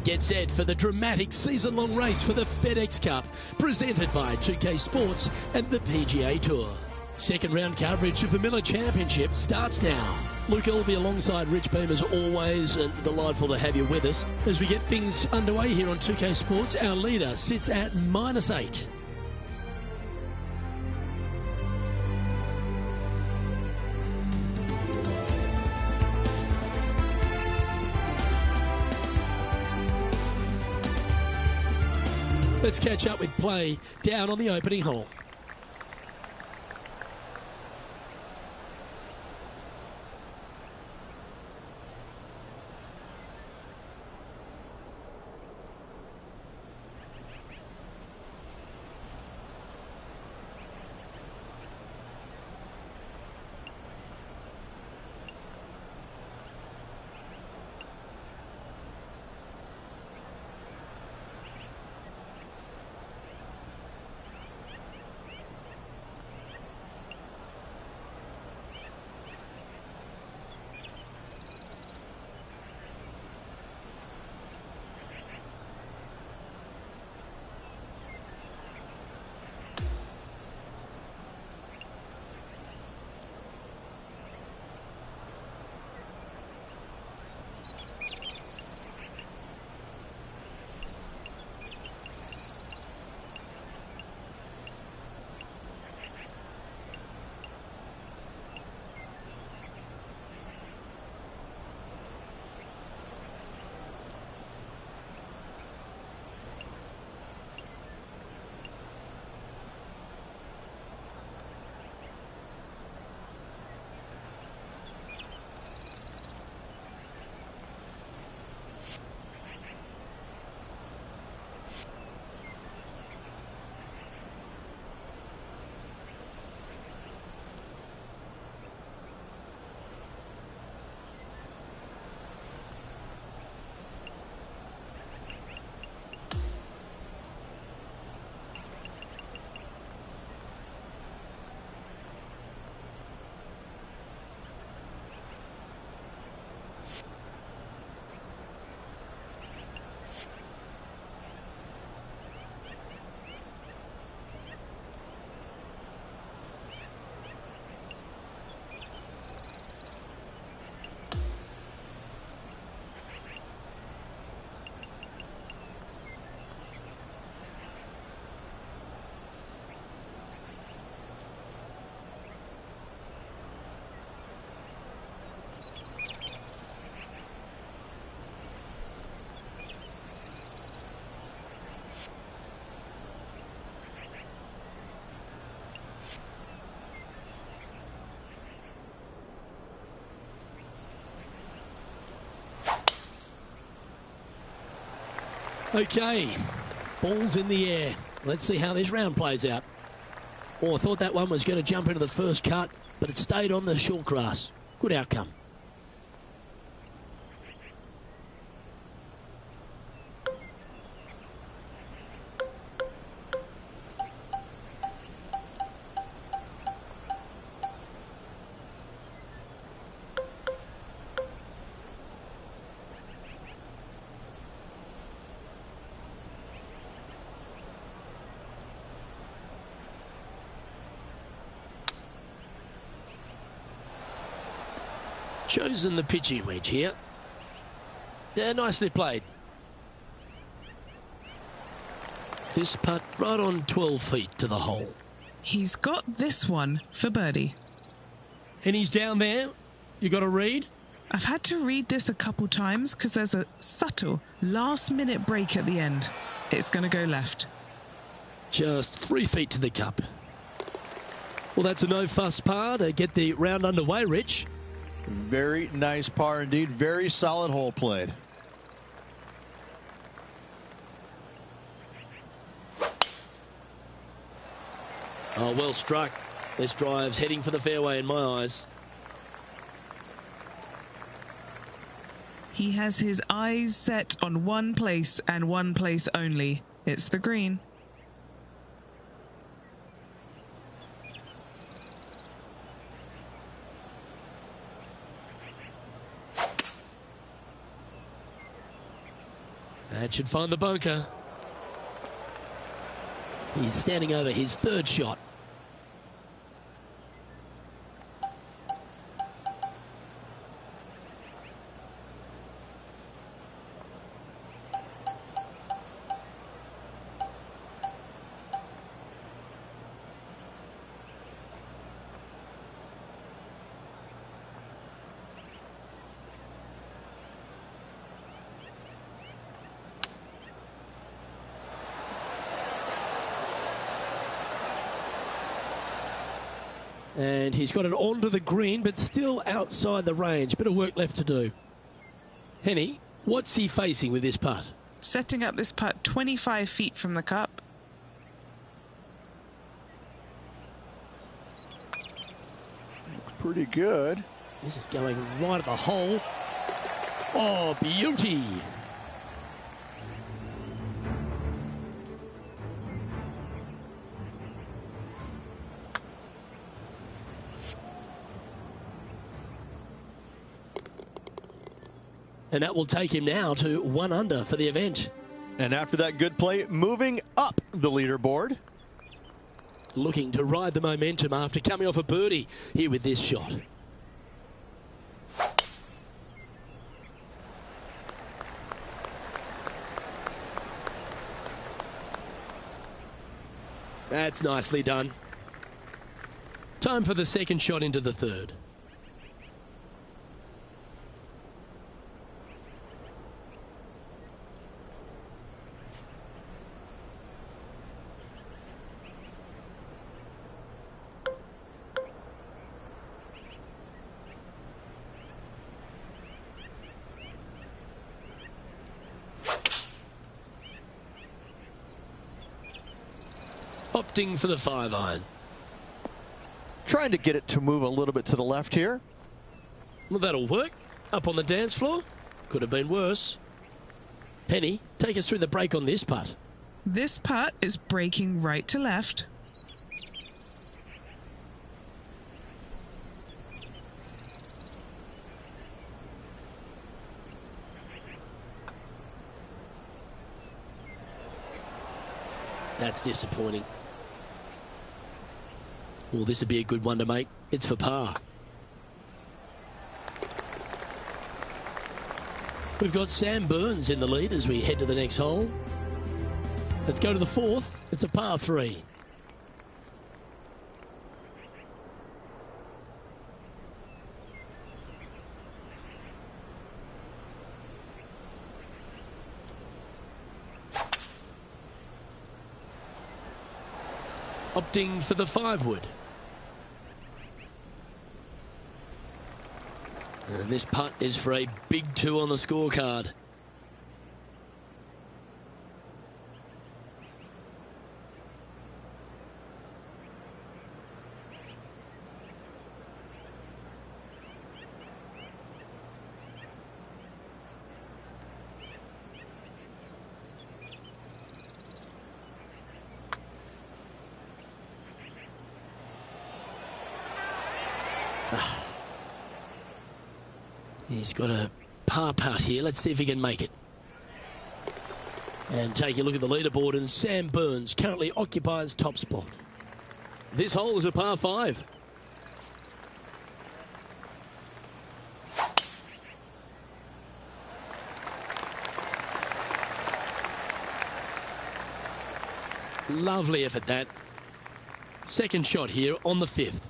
Get set for the dramatic season-long race for the FedEx Cup, presented by 2K Sports and the PGA Tour. Second round coverage of the Miller Championship starts now. Luke Elvey alongside Rich Beam as always, and delightful to have you with us. As we get things underway here on 2K Sports, our leader sits at -8. Let's catch up with play down on the opening hole. Okay, ball's in the air. Let's see how this round plays out. Oh, I thought that one was going to jump into the first cut, but it stayed on the short grass. Good outcome. Chosen the pitching wedge here. Yeah, nicely played. This putt right on 12 feet to the hole. He's got this one for birdie. And he's down there. You got to read? I've had to read this a couple times because there's a subtle last-minute break at the end. It's going to go left. Just 3 feet to the cup. Well, that's a no-fuss par to get the round underway, Rich. Very nice par indeed. Very solid hole played. Oh, well struck. This drive's heading for the fairway in my eyes. He has his eyes set on one place and one place only. It's the green. That should find the bunker. He's standing over his third shot. And he's got it onto the green, but still outside the range. Bit of work left to do. Henny, what's he facing with this putt? Setting up this putt 25 feet from the cup. Looks pretty good. This is going right at the hole. Oh, beauty. And that will take him now to 1 under for the event. And after that good play, moving up the leaderboard. Looking to ride the momentum after coming off a birdie here with this shot. That's nicely done. Time for the second shot into the third. Opting for the 5-iron. Trying to get it to move a little bit to the left here. Well, that'll work. Up on the dance floor. Could have been worse. Penny, take us through the break on this putt. This putt is breaking right to left. That's disappointing. Well, this would be a good one to make. It's for par. We've got Sam Burns in the lead as we head to the next hole. Let's go to the fourth. It's a par 3. Opting for the 5-wood. And this putt is for a big 2 on the scorecard. He's got a par putt here. Let's see if he can make it. And take a look at the leaderboard, and Sam Burns currently occupies top spot. This hole is a par 5. Lovely effort that. Second shot here on the 5th.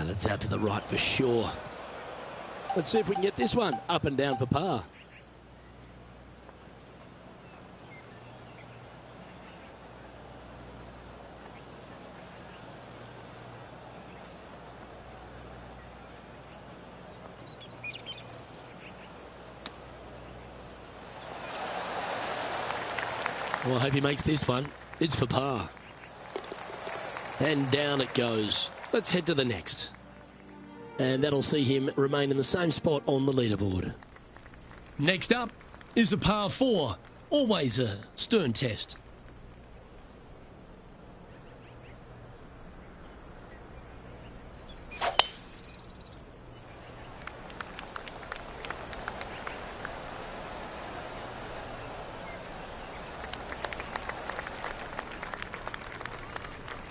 That's out to the right for sure. Let's see if we can get this one up and down for par. Well, I hope he makes this one. It's for par. And down it goes. Let's head to the next. And that'll see him remain in the same spot on the leaderboard. Next up is a par 4. Always a stern test.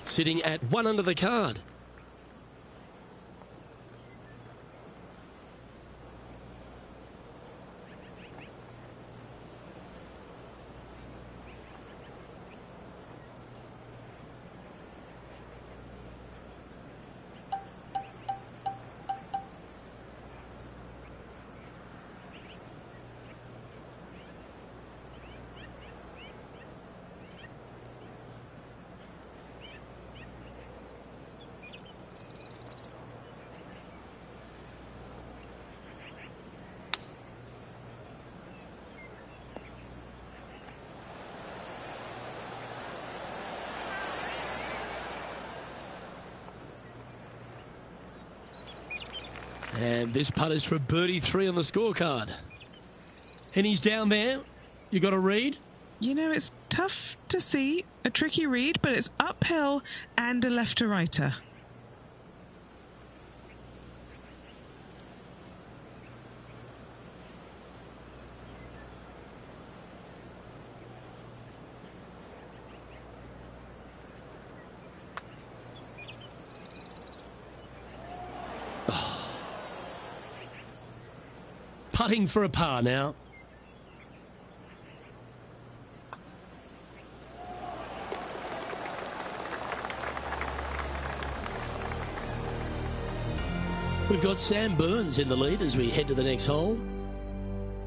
Sitting at 1 under the card. And this putt is for birdie 3 on the scorecard. And he's down there. You got a read? You know, it's tough to see, a tricky read, but it's uphill and a left-to-righter. Putting for a par now. We've got Sam Burns in the lead as we head to the next hole.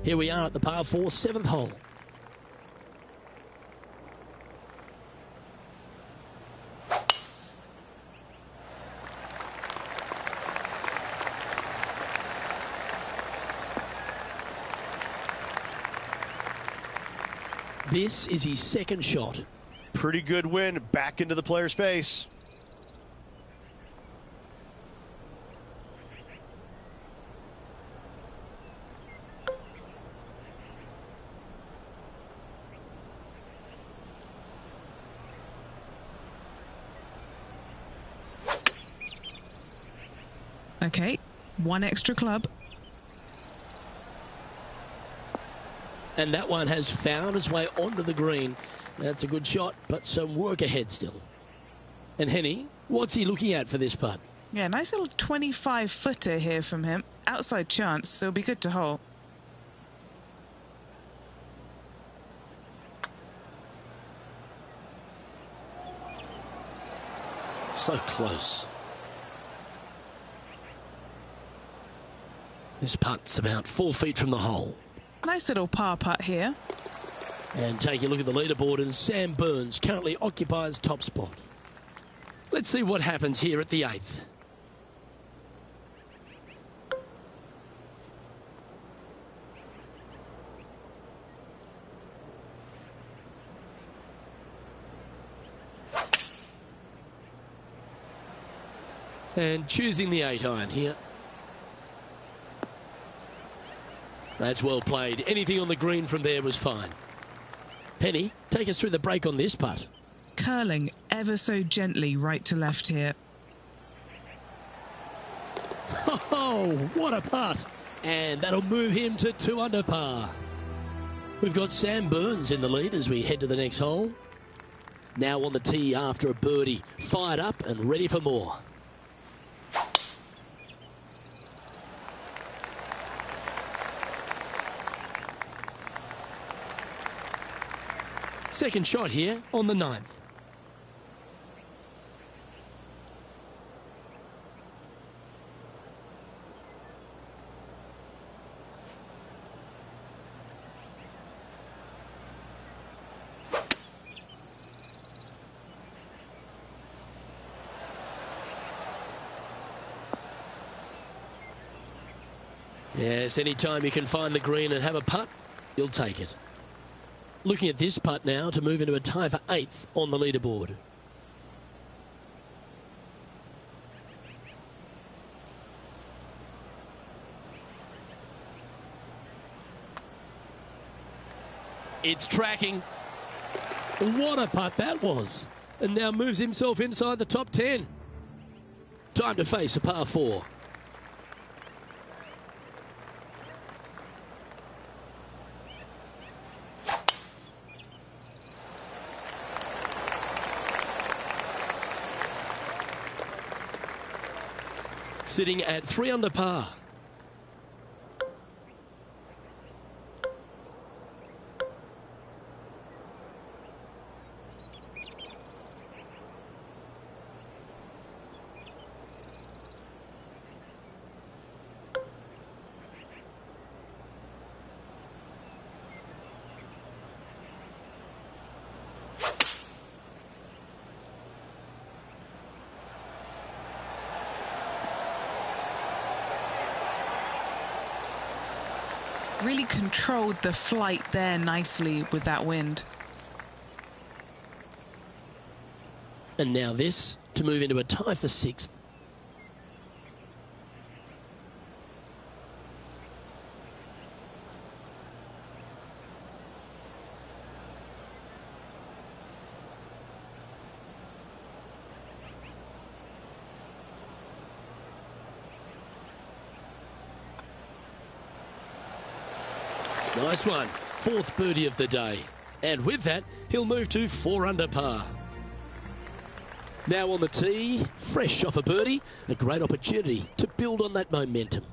Here we are at the par 4, 7th hole. This is his second shot. Pretty good win back into the player's face. Okay, 1 extra club. And that one has found its way onto the green. That's a good shot, but some work ahead still. And Henny, what's he looking at for this putt? Yeah, nice little 25-footer here from him. Outside chance, so it'll be good to hole. So close. This putt's about 4 feet from the hole. Nice little par putt here. And take a look at the leaderboard, and Sam Burns currently occupies top spot. Let's see what happens here at the 8th. And choosing the 8-iron here. That's well played. Anything on the green from there was fine. Penny, take us through the break on this putt. Curling ever so gently right to left here. Oh, what a putt. And that'll move him to 2 under par. We've got Sam Burns in the lead as we head to the next hole. Now on the tee after a birdie. Fired up and ready for more. Second shot here on the 9th. Yes, anytime you can find the green and have a putt, you'll take it. Looking at this putt now to move into a tie for 8th on the leaderboard. It's tracking. What a putt that was. And now moves himself inside the top 10. Time to face a par 4. Sitting at 3 under par. Really controlled the flight there nicely with that wind. And now this to move into a tie for 6th. Nice one. 4th birdie of the day. And with that, he'll move to 4 under par. Now on the tee, fresh off a birdie, a great opportunity to build on that momentum.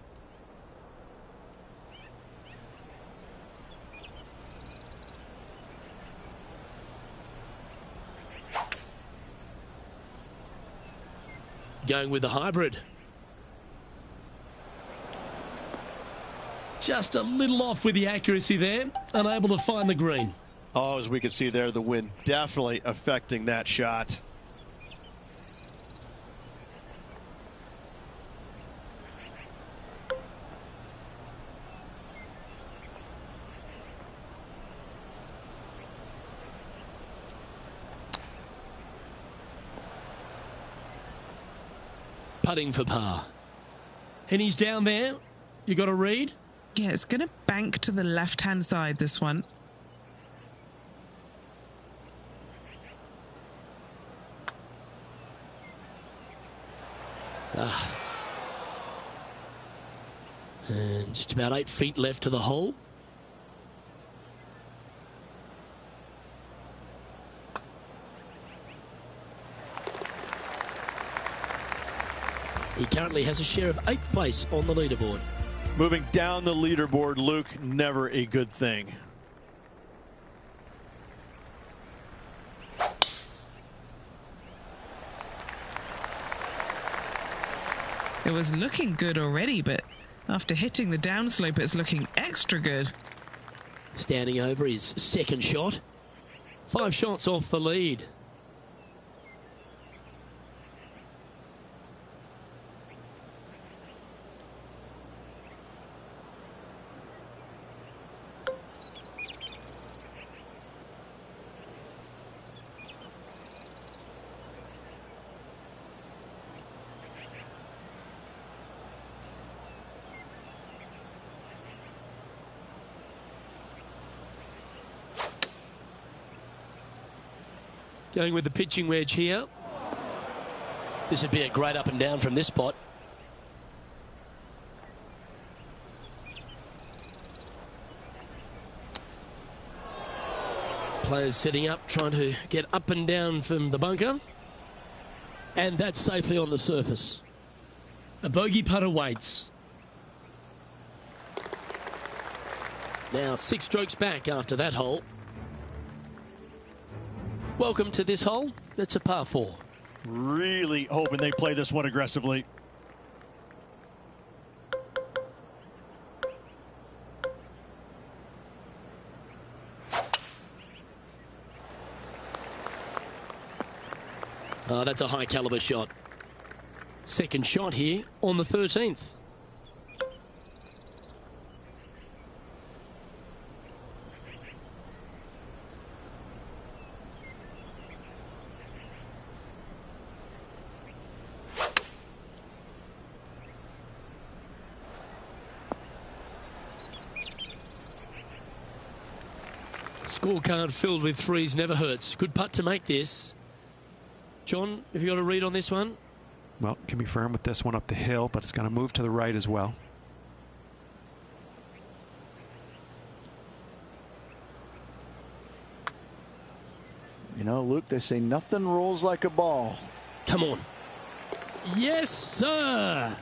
Going with the hybrid. Just a little off with the accuracy there, unable to find the green. Oh, as we can see there, the wind definitely affecting that shot. Putting for par. And he's down there. You got to read. Yeah, it's going to bank to the left-hand side, this one. And just about 8 feet left to the hole. He currently has a share of 8th place on the leaderboard. Moving down the leaderboard, Luke, never a good thing. It was looking good already, but after hitting the downslope, it's looking extra good. Standing over his second shot. 5 shots off the lead. Going with the pitching wedge here. This would be a great up and down from this spot. Players setting up, trying to get up and down from the bunker. And that's safely on the surface. A bogey putt awaits. Now 6 strokes back after that hole. Welcome to this hole. It's a par 4. Really hoping they play this one aggressively. Oh, that's a high caliber shot. Second shot here on the 13th. scorecard filled with threes never hurts. Good putt to make this. John, have you got a read on this one? Well, can be firm with this one up the hill, but it's going to move to the right as well. You know, Luke, they say nothing rolls like a ball. Come on. Yes, sir.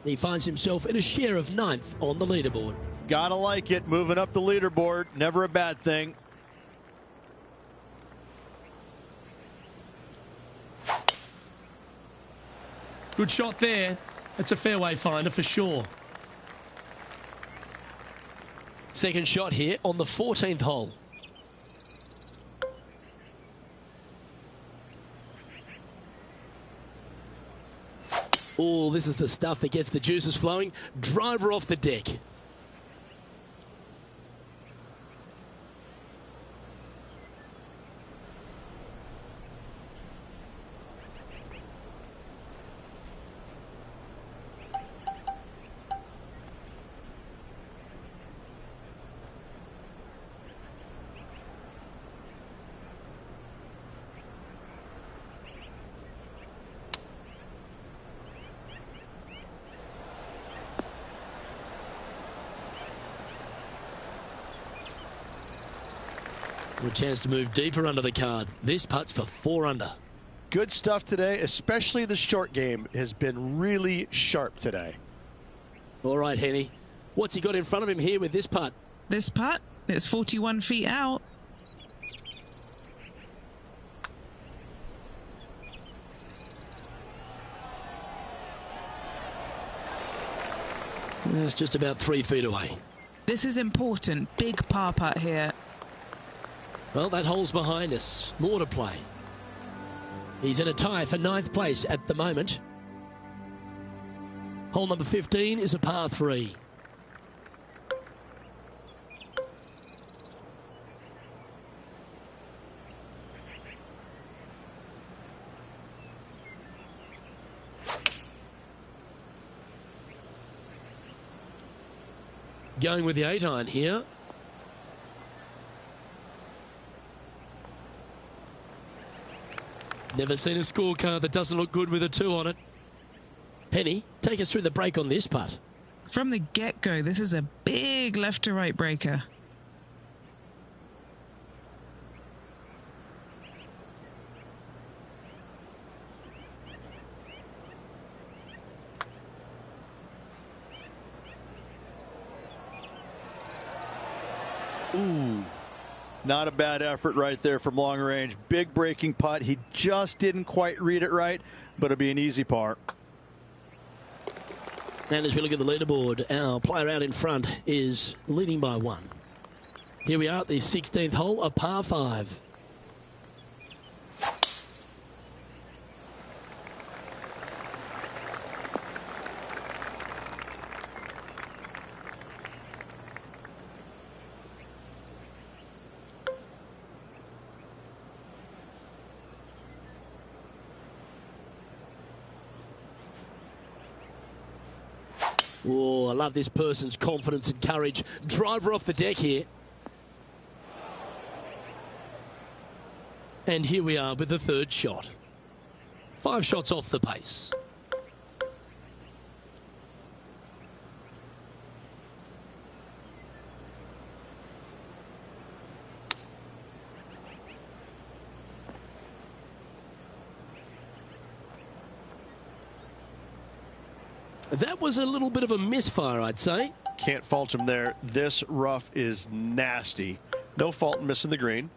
He finds himself in a share of 9th on the leaderboard. Gotta like it. Moving up the leaderboard. Never a bad thing. Good shot there. That's a fairway finder for sure. Second shot here on the 14th hole. Oh, this is the stuff that gets the juices flowing. Driver off the deck. Good chance to move deeper under the card. This putt's for 4 under. Good stuff today, especially the short game has been really sharp today. All right, Henny. What's he got in front of him here with this putt? This putt, it's 41 feet out. It's just about 3 feet away. This is important. Big par putt here. Well, that hole's behind us. More to play. He's in a tie for 9th place at the moment. Hole number 15 is a par 3. Going with the 8-iron here. Never seen a scorecard that doesn't look good with a 2 on it. Henny, take us through the break on this putt. From the get-go, this is a big left-to-right breaker. Ooh, not a bad effort right there from long range. Big breaking putt. He just didn't quite read it right, but it'll be an easy par. And as we look at the leaderboard, our player out in front is leading by 1. Here we are at the 16th hole, a par 5. Oh, I love this person's confidence and courage. Driver off the deck here. And here we are with the 3rd shot. 5 shots off the pace. That was a little bit of a misfire, I'd say. Can't fault him there. This rough is nasty. No fault in missing the green.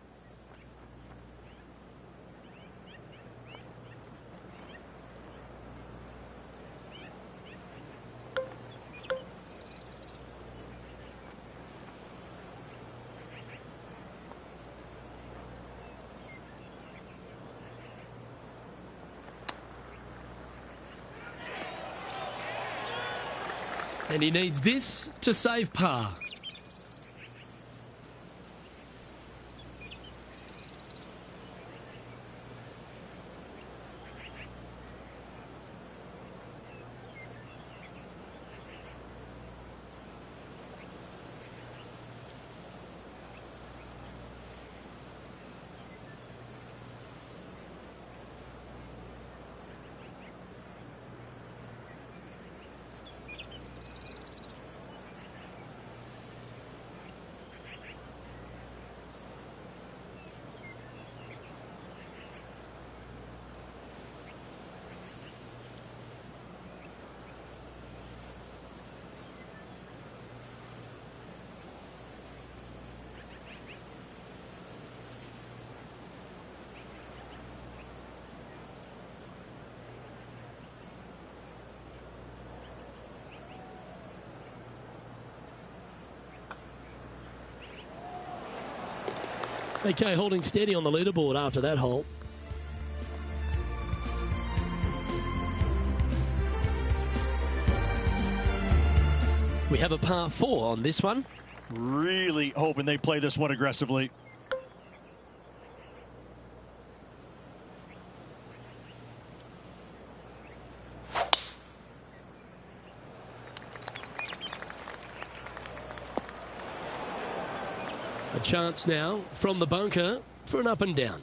And he needs this to save par. Okay, holding steady on the leaderboard after that hole. We have a par 4 on this one. Really hoping they play this one aggressively. A chance now from the bunker for an up and down.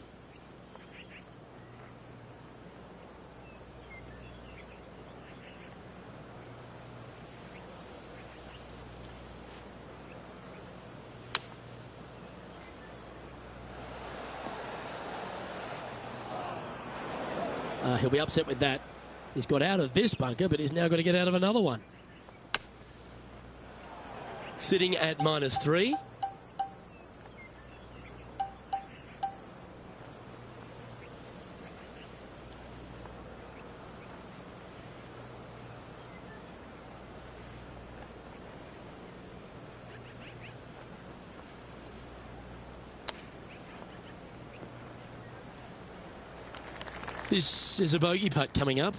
He'll be upset with that. He's got out of this bunker, but he's now got to get out of another one. Sitting at -3. This is a bogey putt coming up.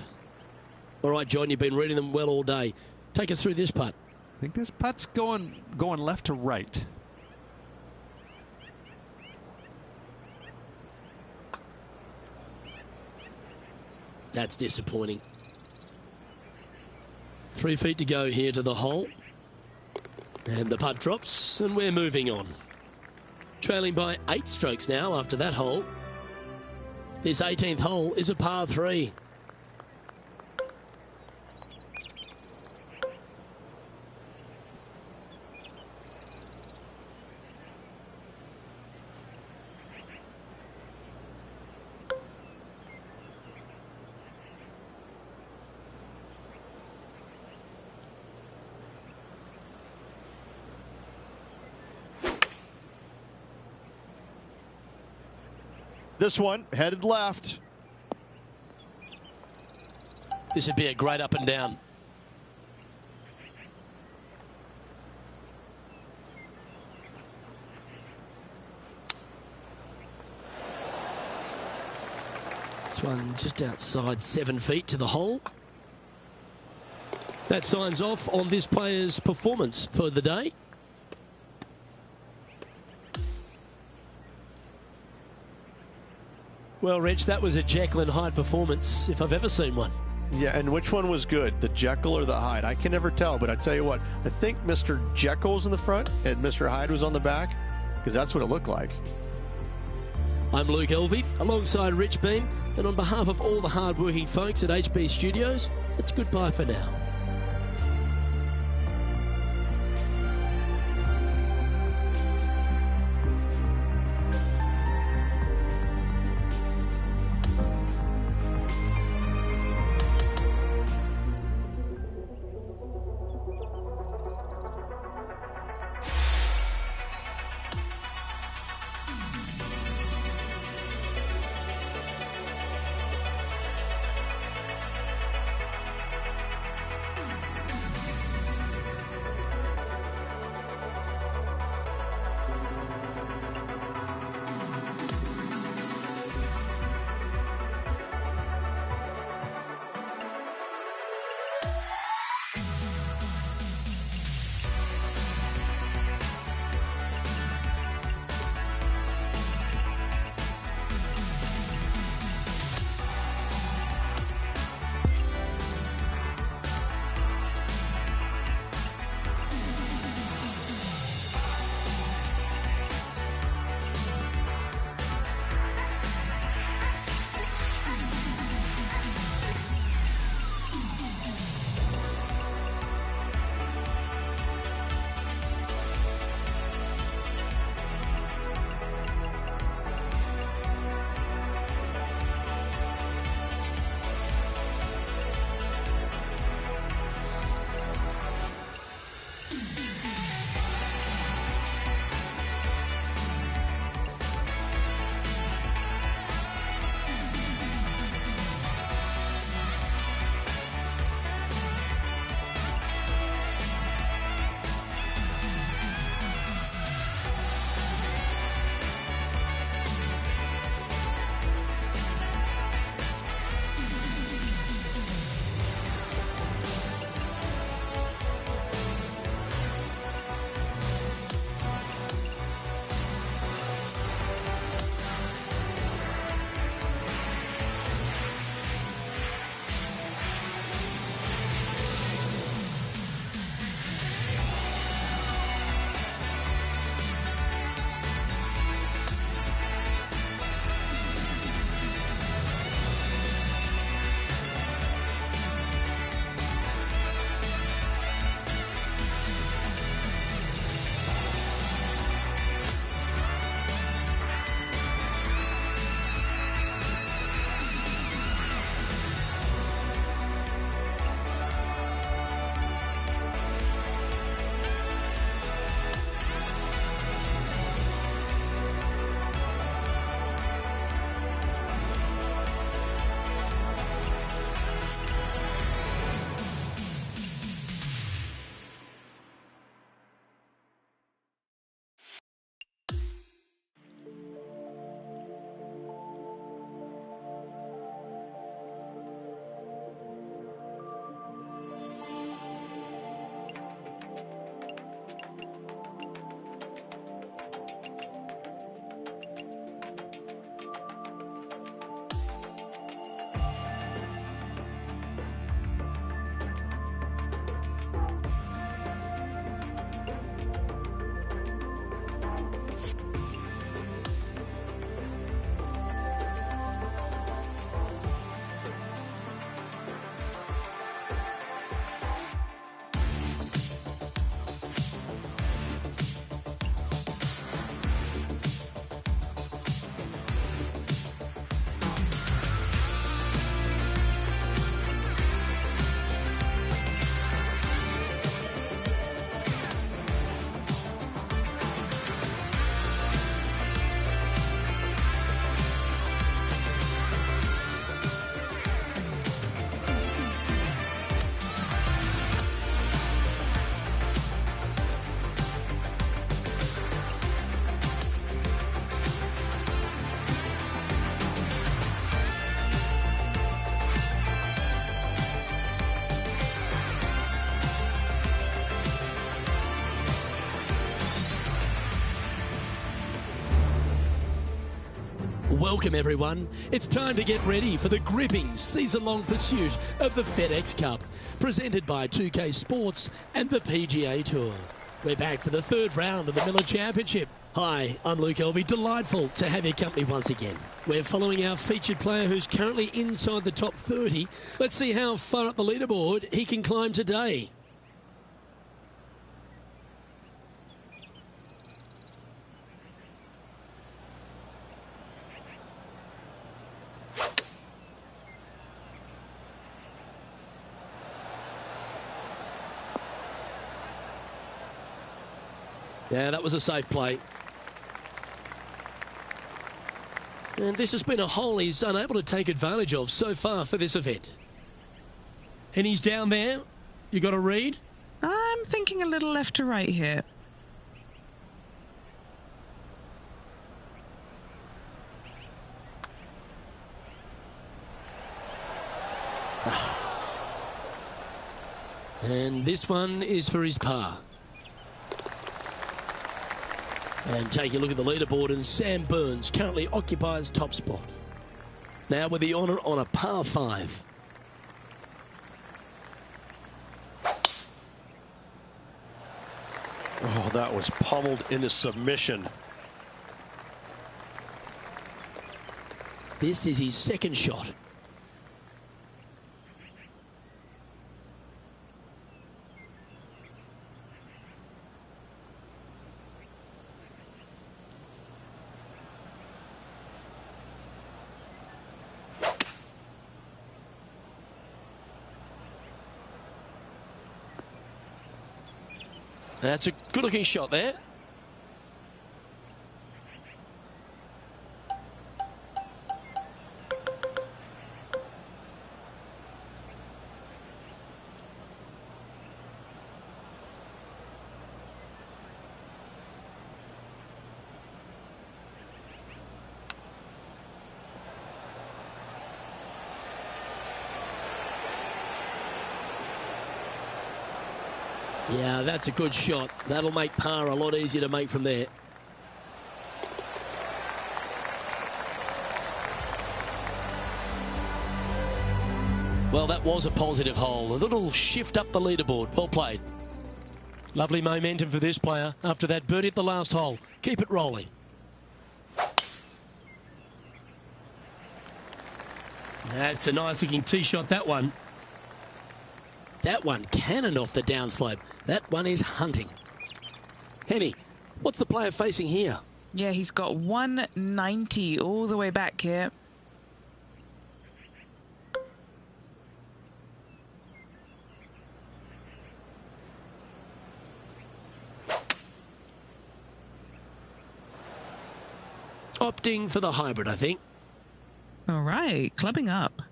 All right, John, you've been reading them well all day. Take us through this putt. I think this putt's going left to right. That's disappointing. 3 feet to go here to the hole. And the putt drops, and we're moving on. Trailing by 8 strokes now after that hole. This 18th hole is a par 3. This one headed left. This would be a great up and down. This one just outside 7 feet to the hole. That signs off on this player's performance for the day. Well, Rich, that was a Jekyll and Hyde performance, if I've ever seen one. Yeah, and which one was good, the Jekyll or the Hyde? I can never tell, but I tell you what, I think Mr. Jekyll was in the front and Mr. Hyde was on the back, because that's what it looked like. I'm Luke Elvey, alongside Rich Beam, and on behalf of all the hard-working folks at HB Studios, it's goodbye for now. Welcome everyone. It's time to get ready for the gripping season-long pursuit of the FedEx Cup, presented by 2K Sports and the PGA Tour. We're back for the third round of the Miller Championship. Hi, I'm Luke Elvey. Delightful to have your company once again. We're following our featured player who's currently inside the top 30. Let's see how far up the leaderboard he can climb today. Yeah, that was a safe play. And this has been a hole he's unable to take advantage of so far for this event. And he's down there. You got a read? I'm thinking a little left to right here. And this one is for his par. And take a look at the leaderboard, and Sam Burns currently occupies top spot. Now with the honour on a par 5. Oh, that was pummeled into submission. This is his second shot. That's a good-looking shot there. Yeah, that's a good shot. That'll make par a lot easier to make from there. Well, that was a positive hole. A little shift up the leaderboard. Well played. Lovely momentum for this player after that birdie at the last hole. Keep it rolling. That's a nice looking tee shot, that one. That one cannoned off the downslope. That one is hunting. Henny, what's the player facing here? Yeah, he's got 190 all the way back here. Opting for the hybrid, I think. All right, clubbing up.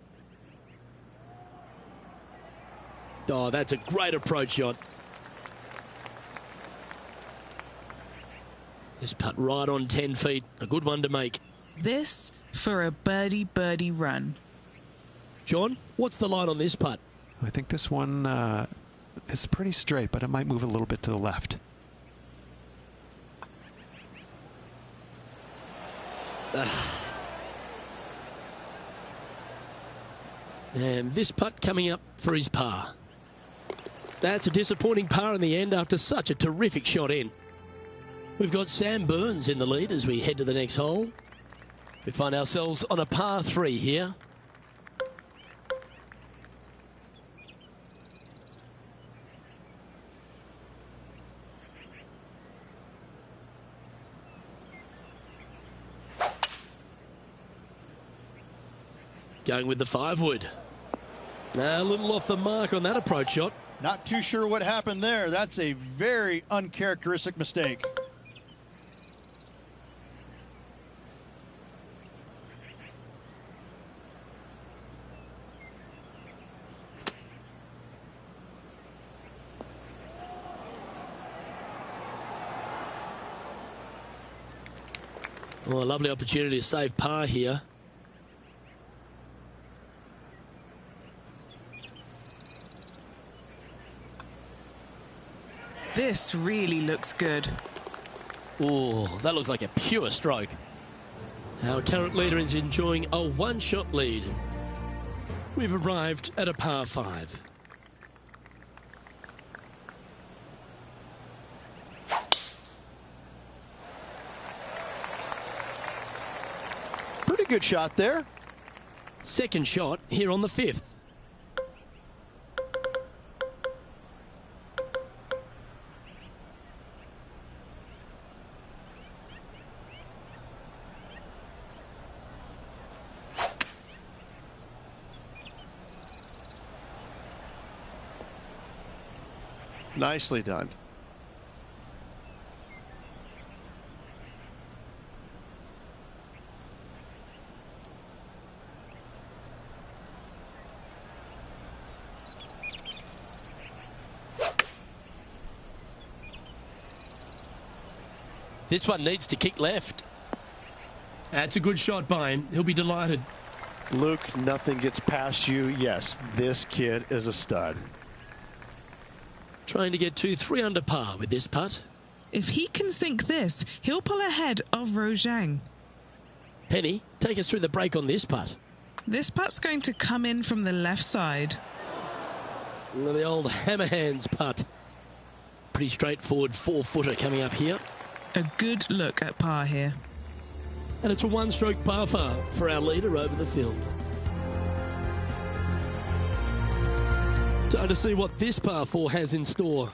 Oh, that's a great approach shot. This putt right on 10 feet. A good one to make. This for a birdie run. John, what's the line on this putt? I think this one is pretty straight, but it might move a little bit to the left. And this putt coming up for his par. That's a disappointing par in the end after such a terrific shot in. We've got Sam Burns in the lead as we head to the next hole. We find ourselves on a par 3 here. Going with the 5-wood. A little off the mark on that approach shot. Not too sure what happened there. That's a very uncharacteristic mistake. Well, a lovely opportunity to save par here. This really looks good. Oh, that looks like a pure stroke. Our current leader is enjoying a one-shot lead. We've arrived at a par 5. Pretty good shot there. Second shot here on the 5th. Nicely done. This one needs to kick left. That's a good shot by him. He'll be delighted. Luke, nothing gets past you. Yes, this kid is a stud. Trying to get 3 under par with this putt. If he can sink this, he'll pull ahead of Rojang. Henny, take us through the break on this putt. This putt's going to come in from the left side. The old hammer hands putt. Pretty straightforward 4-footer coming up here. A good look at par here. And it's a one-stroke par far for our leader over the field. Time to see what this par 4 has in store.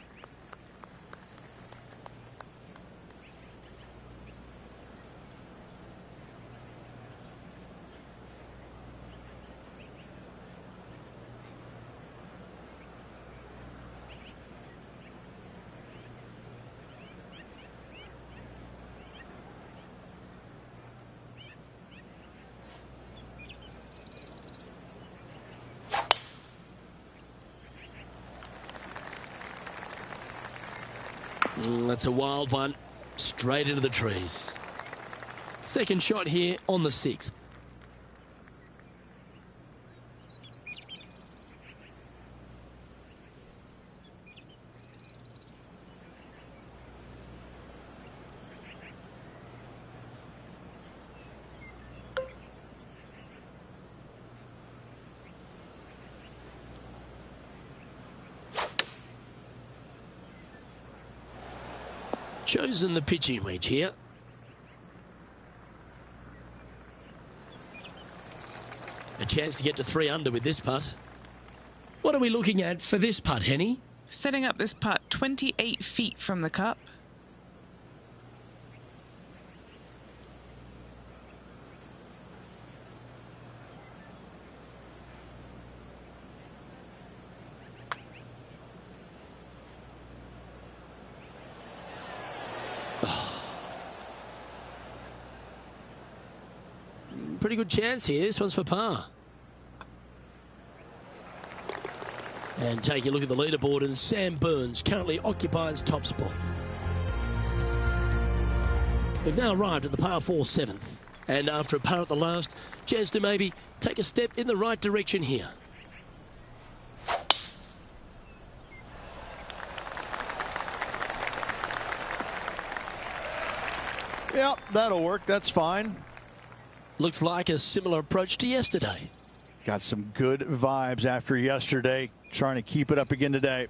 That's a wild one, straight into the trees. Second shot here on the 6th. Chosen the pitching wedge here. A chance to get to 3 under with this putt. What are we looking at for this putt, Henny? Setting up this putt 28 feet from the cup. Pretty good chance here. This one's for par. And take a look at the leaderboard, and Sam Burns currently occupies top spot. We've now arrived at the par 4 7th. And after a par at the last, chance to maybe take a step in the right direction here. Yep, that'll work. That's fine. Looks like a similar approach to yesterday. Got some good vibes after yesterday. Trying to keep it up again today.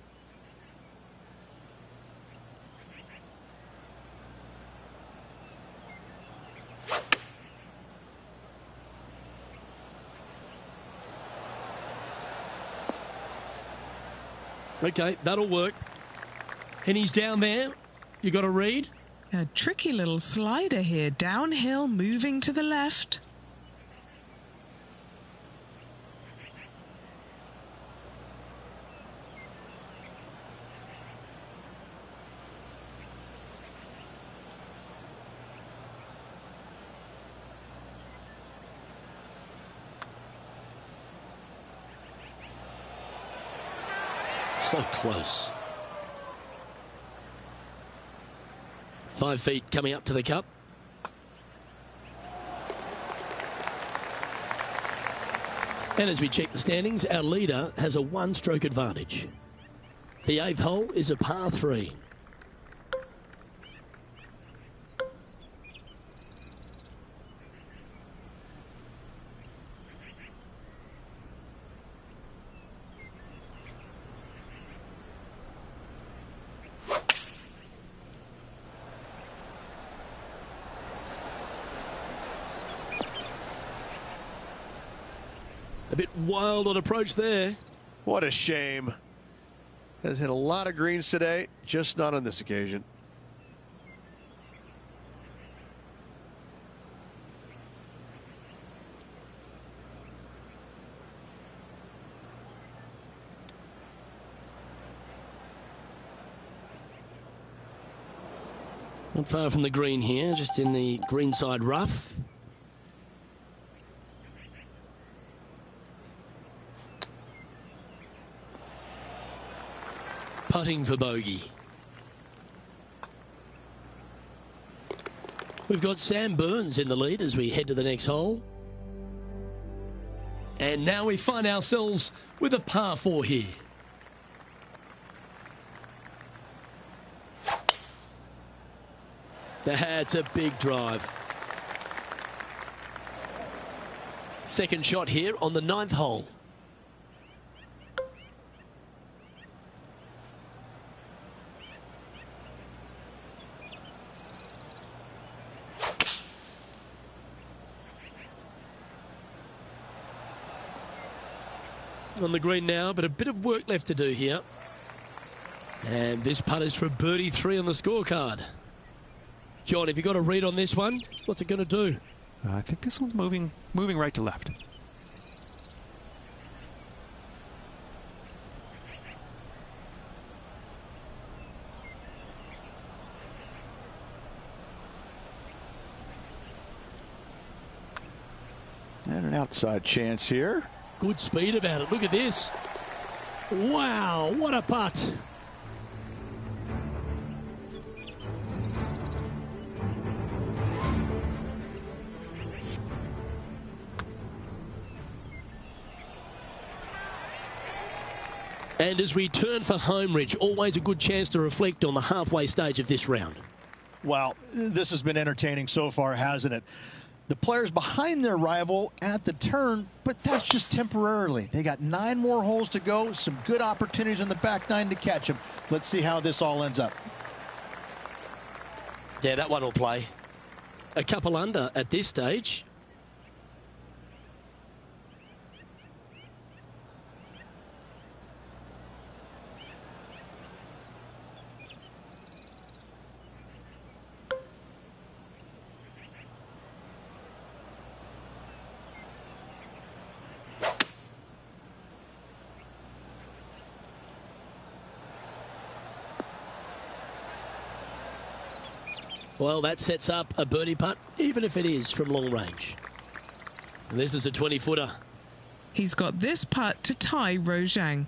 Okay, that'll work. And he's down there. You got a read? A tricky little slider here, downhill, moving to the left. So close. 5 feet coming up to the cup. And as we check the standings, our leader has a one-stroke advantage. The 8th hole is a par 3. A bit wild on approach there. What a shame. Has hit a lot of greens today, just not on this occasion. Not far from the green here, just in the greenside rough. Putting for bogey. We've got Sam Burns in the lead as we head to the next hole. And now we find ourselves with a par 4 here. That's a big drive. Second shot here on the 9th hole. On the green now, but a bit of work left to do here. And this putt is for a birdie 3 on the scorecard. John, have you got a read on this one? What's it going to do? I think this one's moving right to left. And an outside chance here. Good speed about it. Look at this. Wow, what a putt. And as we turn for home, Rich, always a good chance to reflect on the halfway stage of this round. Well, this has been entertaining so far, hasn't it? The players behind their rival at the turn, but that's just temporarily. They got 9 more holes to go, some good opportunities on the back 9 to catch them. Let's see how this all ends up. Yeah, that one will play. A couple under at this stage. Well, that sets up a birdie putt, even if it is from long range. And this is a 20-footer. He's got this putt to tie Rose Zhang.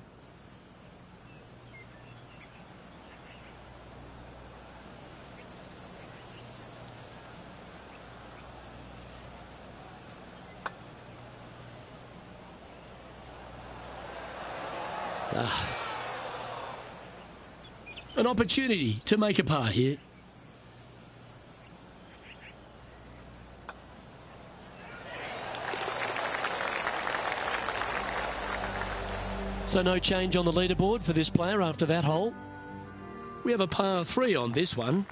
An opportunity to make a par here. So no change on the leaderboard for this player after that hole. We have a par 3 on this one.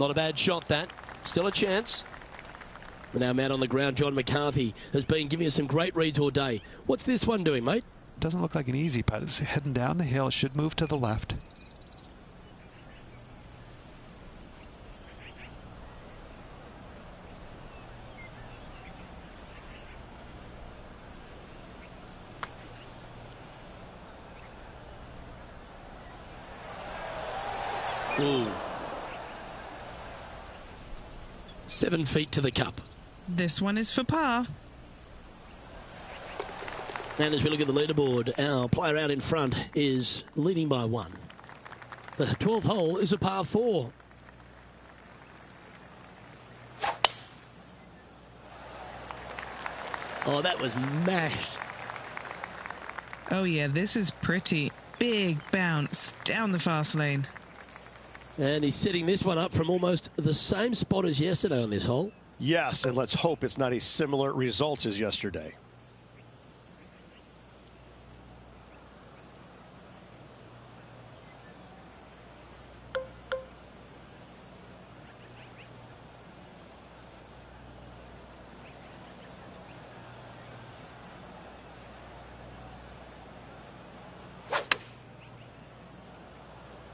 Not a bad shot, that. Still a chance. And our man on the ground, John McCarthy, has been giving us some great reads all day. What's this one doing, mate? Doesn't look like an easy putt. It's heading down the hill. Should move to the left. Ooh. 7 feet to the cup. This one is for par. And as we look at the leaderboard, our player out in front is leading by 1. The 12th hole is a par 4. Oh, that was mashed. Oh yeah, this is pretty. Big bounce down the fast lane. And he's setting this one up from almost the same spot as yesterday on this hole. Yes, and let's hope it's not a similar results as yesterday.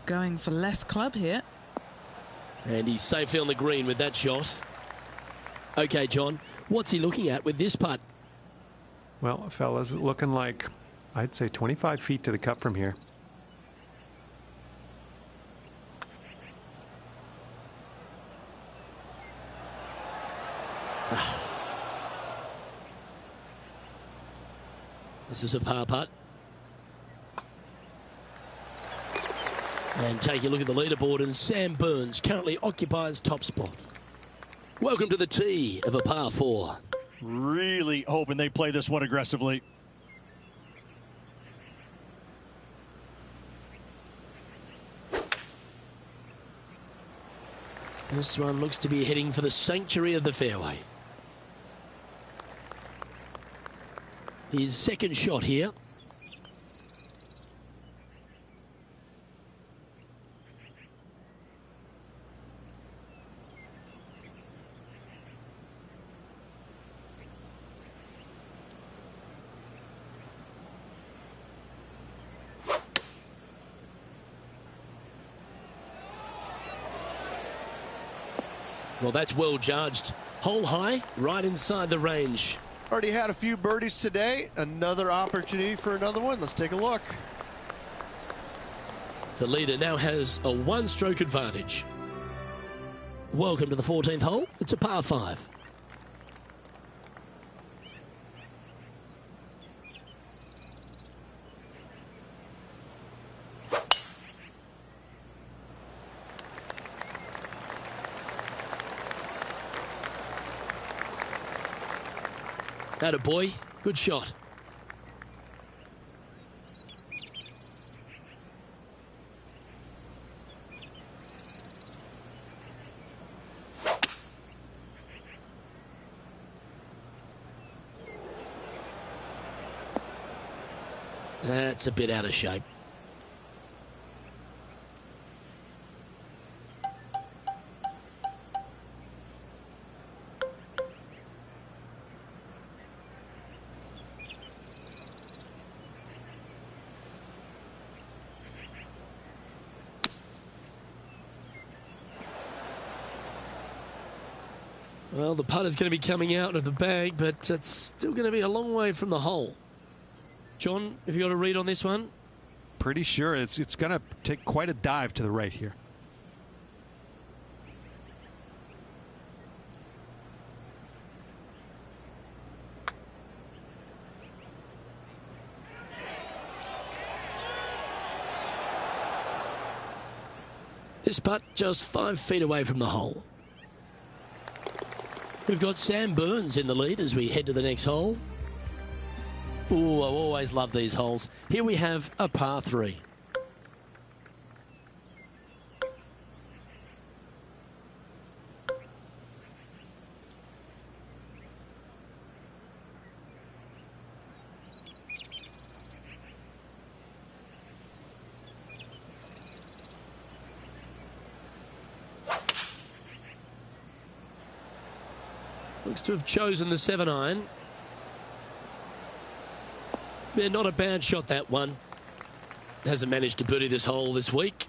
going for less club here. And he's safely on the green with that shot. Okay, John, what's he looking at with this putt? Well, fellas, looking like, I'd say 25 feet to the cup from here. This is a par putt. And take a look at the leaderboard, and Sam Burns currently occupies top spot. Welcome to the tee of a par 4. Really hoping they play this one aggressively. This one looks to be heading for the sanctuary of the fairway. His second shot here. Well, that's well judged. Hole high, right inside the range. Already had a few birdies today. Another opportunity for another one. Let's take a look. The leader now has a one-stroke advantage. Welcome to the 14th hole. It's a par 5. Atta boy, good shot. That's a bit out of shape. Well, the putter's going to be coming out of the bag, but it's still going to be a long way from the hole. John, have you got a read on this one? Pretty sure it's going to take quite a dive to the right here. This putt just 5 feet away from the hole. We've got Sam Burns in the lead as we head to the next hole. Ooh, I always love these holes. Here we have a par 3. Looks to have chosen the 7-iron. Yeah, not a bad shot, that one. Hasn't managed to birdie this hole this week.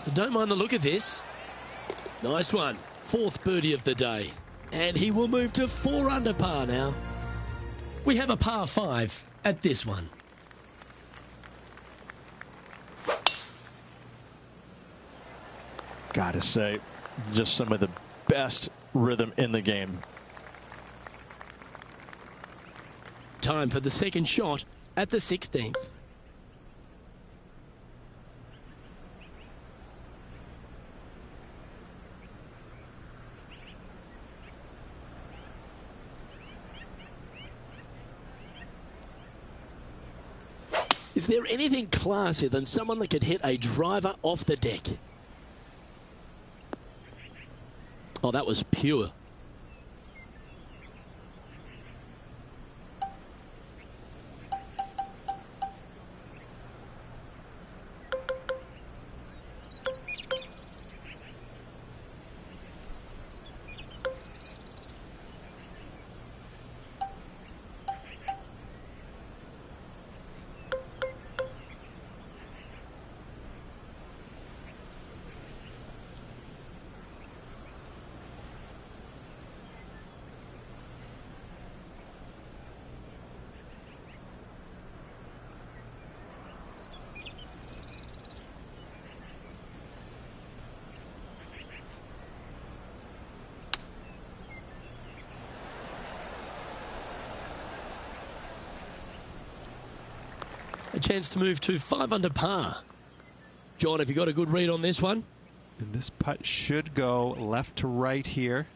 I don't mind the look of this. Nice one. 4th birdie of the day. And he will move to 4 under par now. We have a par 5 at this one. Gotta say, just some of the best rhythm in the game. Time for the second shot at the 16th. Is there anything classier than someone that could hit a driver off the deck? Oh, that was pure. A chance to move to 5 under par. John, have you got a good read on this one? And this putt should go left to right here.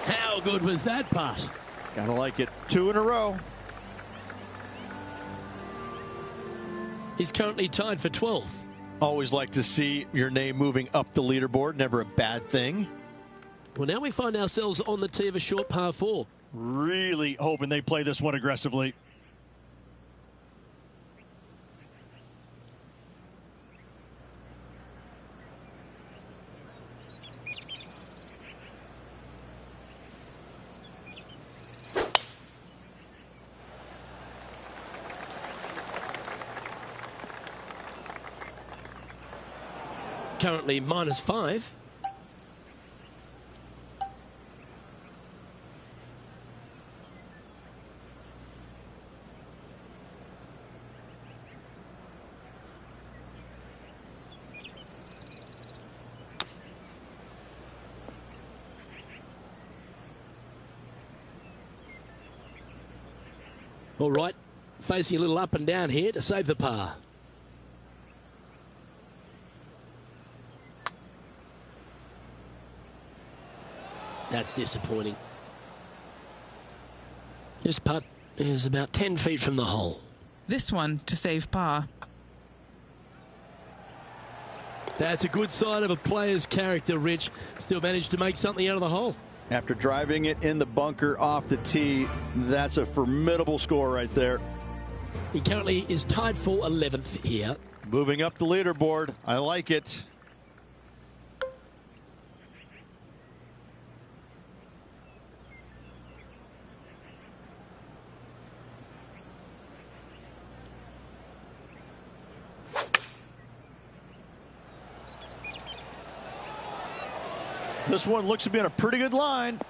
How good was that putt? Gotta like it. 2 in a row. He's currently tied for 12th. Always like to see your name moving up the leaderboard. Never a bad thing. Well, now we find ourselves on the tee of a short par 4. Really hoping they play this one aggressively. Currently -5. All right, facing a little up and down here to save the par. That's disappointing. This putt is about 10 feet from the hole. This one to save par. That's a good sign of a player's character, Rich. Still managed to make something out of the hole. After driving it in the bunker off the tee, that's a formidable score right there. He currently is tied for 11th here. Moving up the leaderboard. I like it. This one looks to be on a pretty good line.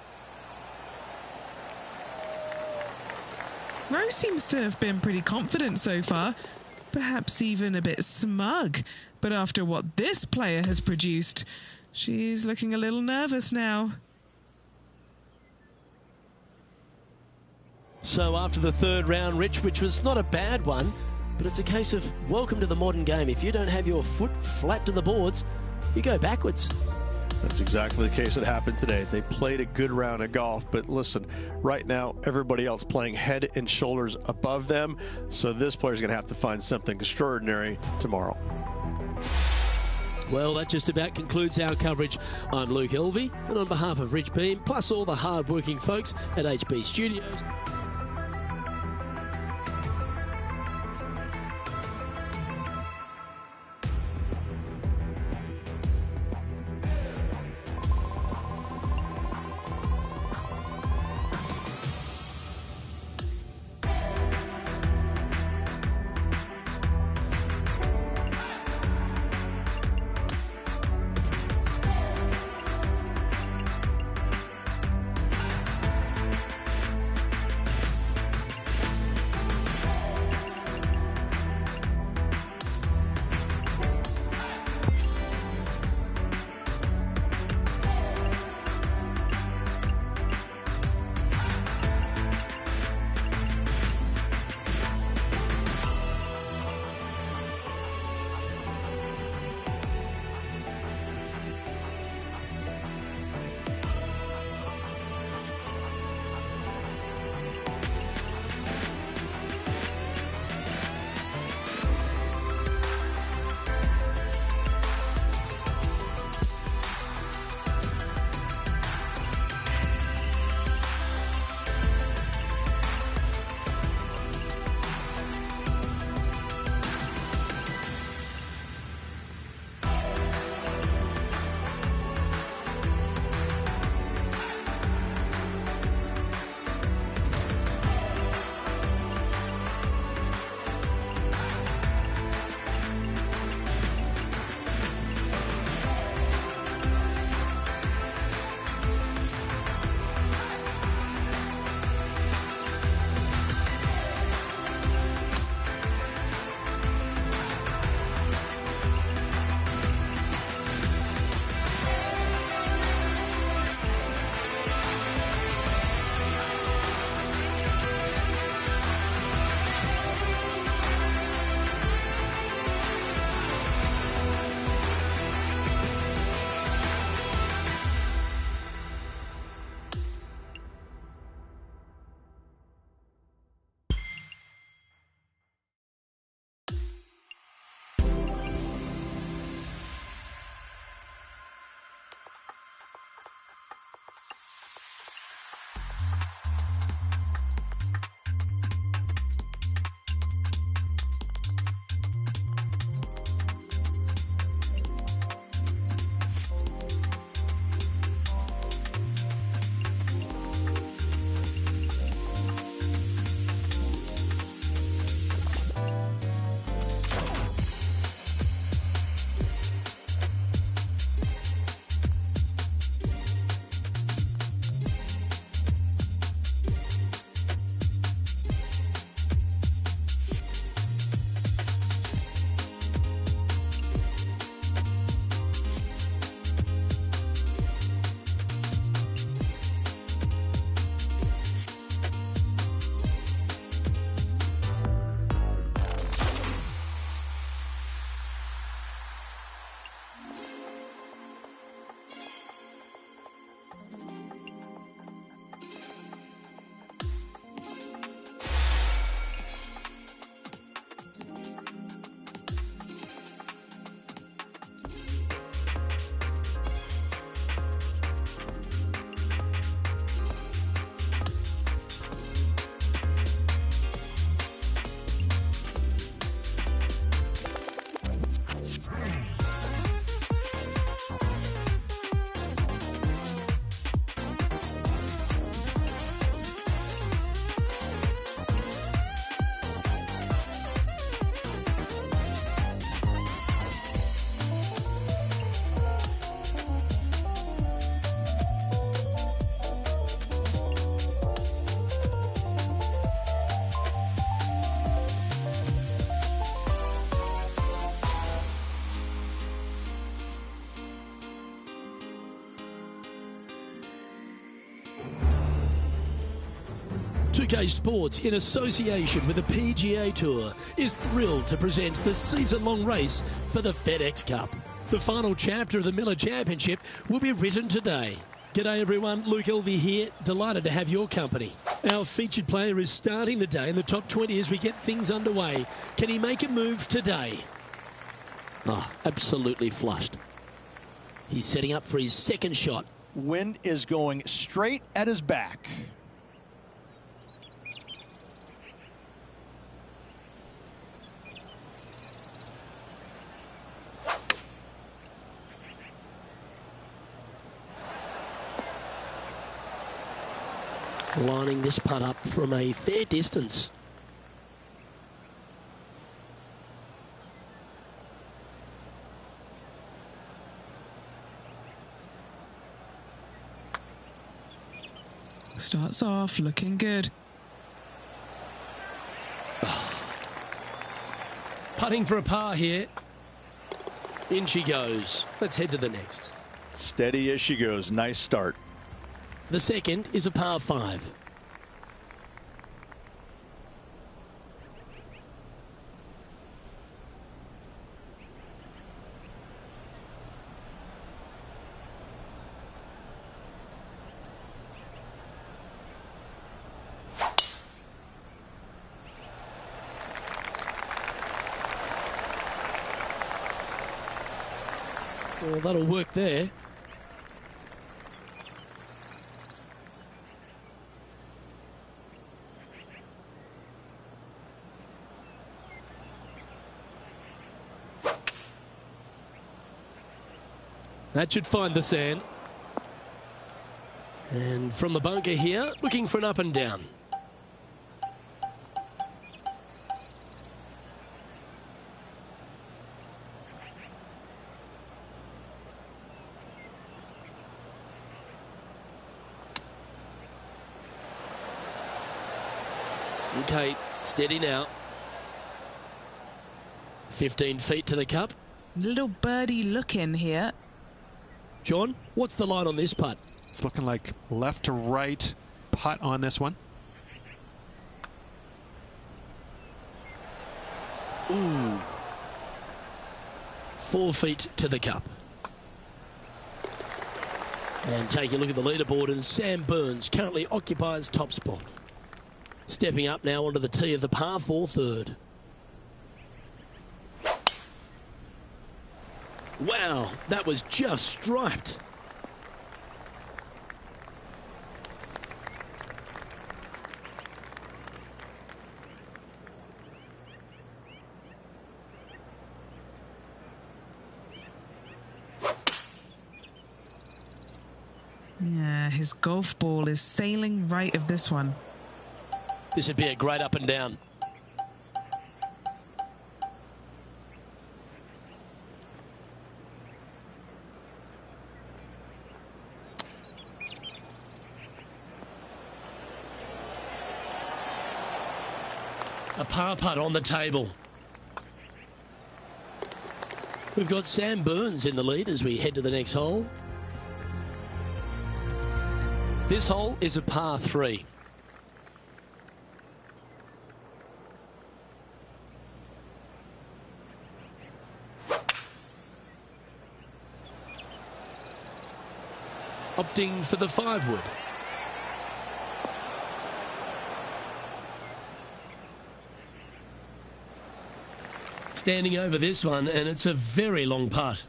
Rose seems to have been pretty confident so far, perhaps even a bit smug. But after what this player has produced, she's looking a little nervous now. So after the third round, Rich, which was not a bad one, but it's a case of welcome to the modern game. If you don't have your foot flat to the boards, you go backwards. That's exactly the case that happened today. They played a good round of golf, but listen, right now, everybody else playing head and shoulders above them. So this player's going to have to find something extraordinary tomorrow. Well, that just about concludes our coverage. I'm Luke Elvey, and on behalf of Rich Beam, plus all the hard-working folks at HB Studios, 2K Sports, in association with the PGA Tour, is thrilled to present the season-long race for the FedEx Cup. The final chapter of the Miller Championship will be written today. G'day everyone, Luke Elvey here, delighted to have your company. Our featured player is starting the day in the top 20 as we get things underway. Can he make a move today? Oh, absolutely flushed. He's setting up for his second shot. Wind is going straight at his back. Lining this putt up from a fair distance. Starts off looking good. Putting for a par here. In she goes. Let's head to the next. Steady as she goes. Nice start. The second is a par 5. Well, that'll work there. That should find the sand. And from the bunker here, looking for an up and down. Okay, steady now. 15 feet to the cup. Little birdie look in here. John, what's the line on this putt? It's looking like left to right putt on this one. Ooh. 4 feet to the cup. And take a look at the leaderboard, and Sam Burns currently occupies top spot. Stepping up now onto the tee of the par 4 third. Wow, that was just striped. Yeah, his golf ball is sailing right of this one. This would be a great up and down. A par putt on the table. We've got Sam Burns in the lead as we head to the next hole. This hole is a par 3. Opting for the 5-wood. Standing over this one, and it's a very long putt.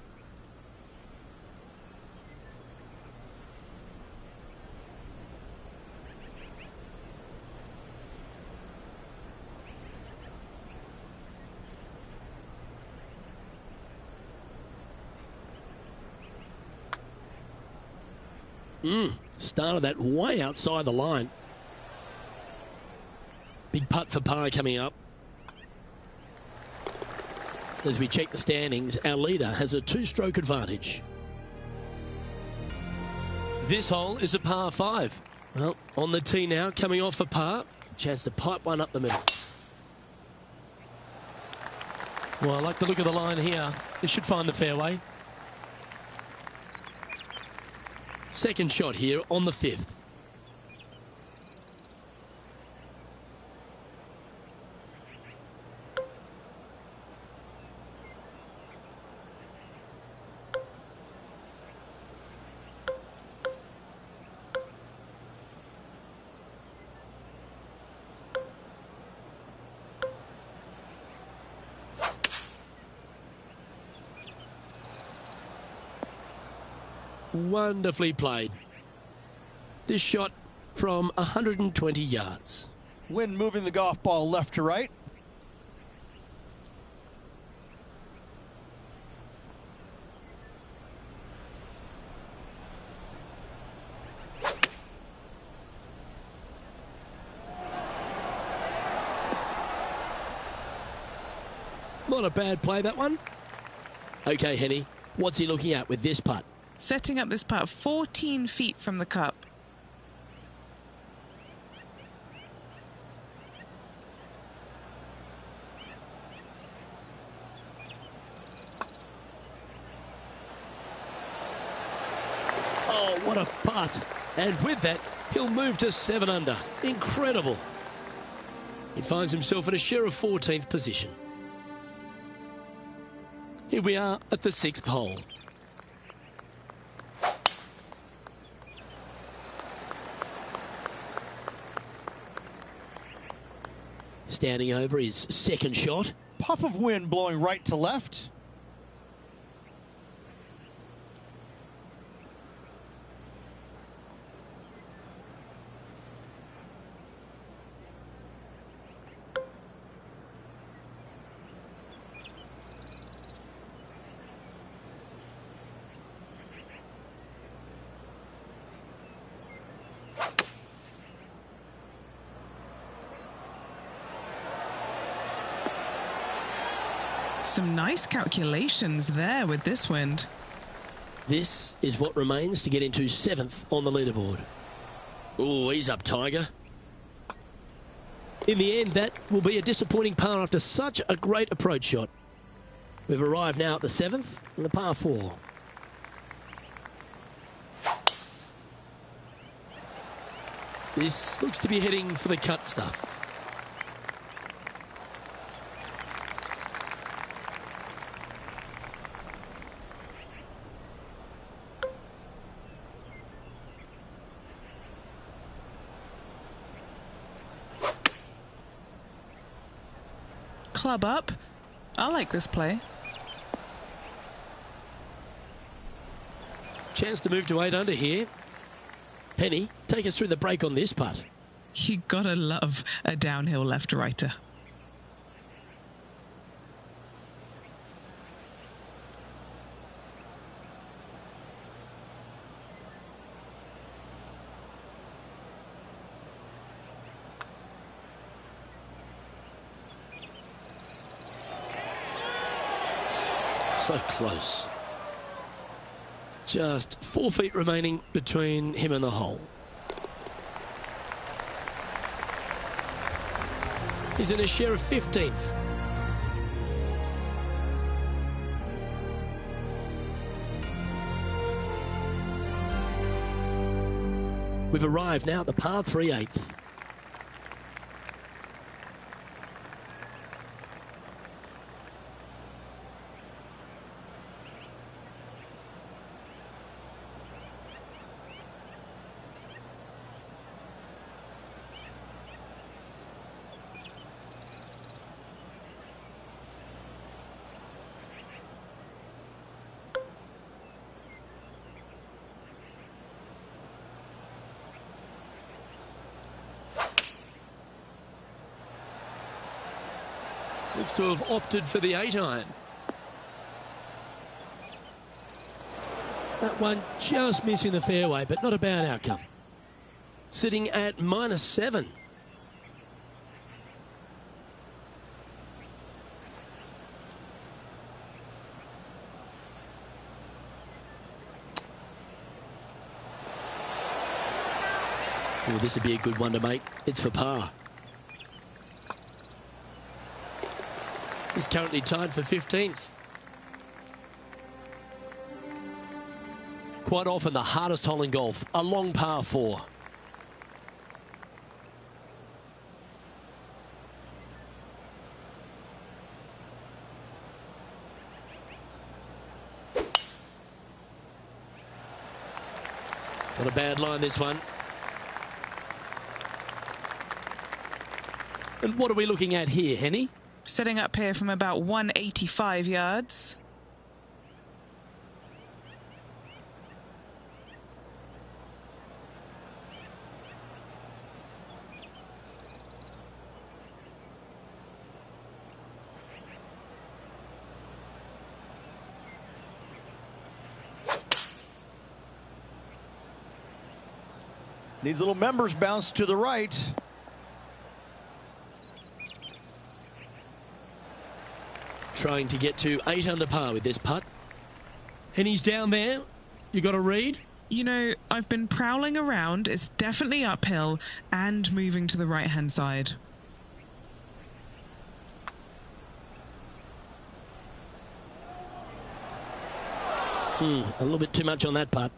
Started that way outside the line. Big putt for par coming up. As we check the standings, our leader has a 2-stroke advantage. This hole is a par 5. Well, on the tee now, coming off a par. Chance to pipe one up the middle. Well, I like the look of the line here. This should find the fairway. Second shot here on the 5th. Wonderfully played. This shot from 120 yards. Wynn moving the golf ball left to right. Not a bad play, that one. Okay, Henny, what's he looking at with this putt? Setting up this putt 14 feet from the cup. Oh, what a putt. And with that, he'll move to 7 under. Incredible. He finds himself in a share of 14th position. Here we are at the 6th hole. Standing over his second shot. Puff of wind blowing right to left. Some nice calculations there with this wind. This is what remains to get into 7th on the leaderboard. Oh, he's up, Tiger. In the end, that will be a disappointing par after such a great approach shot. We've arrived now at the 7th and the par 4. This looks to be heading for the cut stuff. Club up. I like this play. Chance to move to 8 under here. Henny, take us through the break on this putt. You gotta love a downhill left-righter. So close. Just 4 feet remaining between him and the hole. He's in a share of 15th. We've arrived now at the par 3 8th. Looks to have opted for the 8-iron. That one just missing the fairway, but not a bad outcome. Sitting at -7. Oh, this would be a good one to make. It's for par. He's currently tied for 15th. Quite often the hardest hole in golf, a long par 4. Not a bad line, this one. And what are we looking at here, Henny? Setting up here from about 185 yards. Needs a little members bounce to the right. Trying to get to 8 under par with this putt. And he's down there. You got a read? You know, I've been prowling around. It's definitely uphill and moving to the right-hand side. A little bit too much on that putt.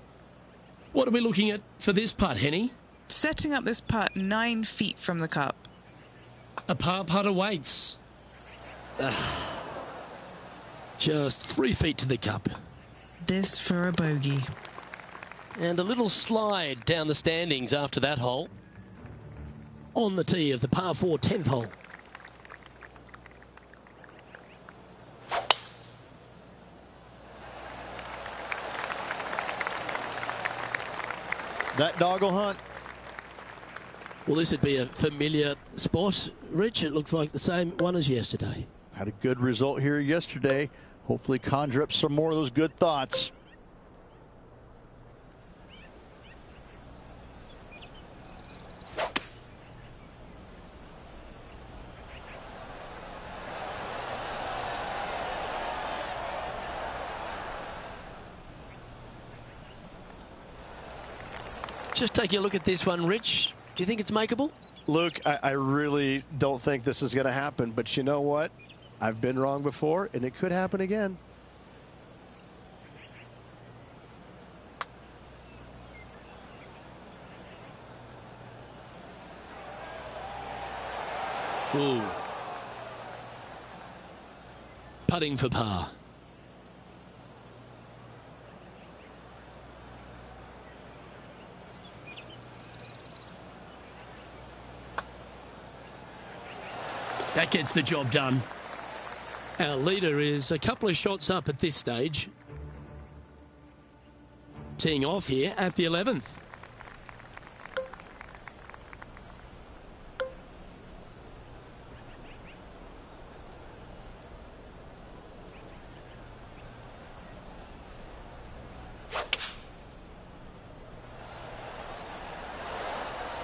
What are we looking at for this putt, Henny? Setting up this putt 9 feet from the cup. A par putt awaits. Just 3 feet to the cup. This for a bogey. And a little slide down the standings after that hole. On the tee of the par 4 10th hole. That doggle hunt. Well, this would be a familiar spot, Rich. It looks like the same one as yesterday. Had a good result here yesterday. Hopefully conjure up some more of those good thoughts. Just taking a look at this one, Rich. Do you think it's makeable? Luke, I really don't think this is going to happen, but you know what? I've been wrong before, and it could happen again. Ooh. Putting for par. That gets the job done. Our leader is a couple of shots up at this stage. Teeing off here at the 11th.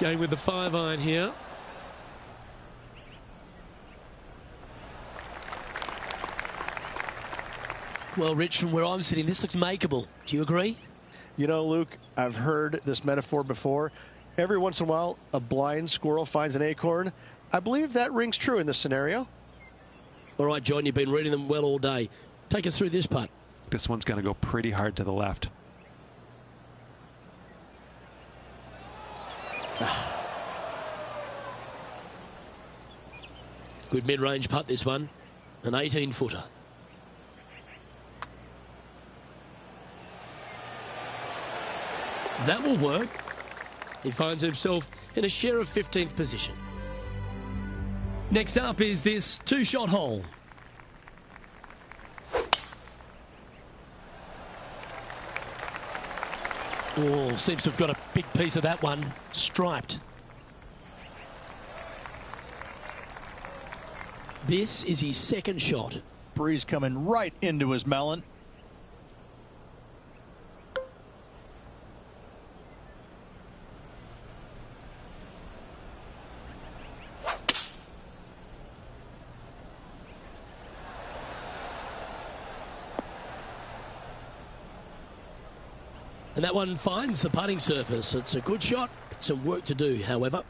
Going with the 5-iron here. Well, Rich, from where I'm sitting, this looks makeable. Do you agree? You know, Luke, I've heard this metaphor before. Every once in a while, a blind squirrel finds an acorn. I believe that rings true in this scenario. All right, John, you've been reading them well all day. Take us through this putt. This one's going to go pretty hard to the left. Good mid-range putt, this one. An 18-footer. That will work. He finds himself in a share of 15th position. Next up is this 2-shot hole. Oh, seems to have got a big piece of that one. Striped. This is his second shot. Breeze coming right into his melon. And that one finds the putting surface. It's a good shot. Some work to do, however.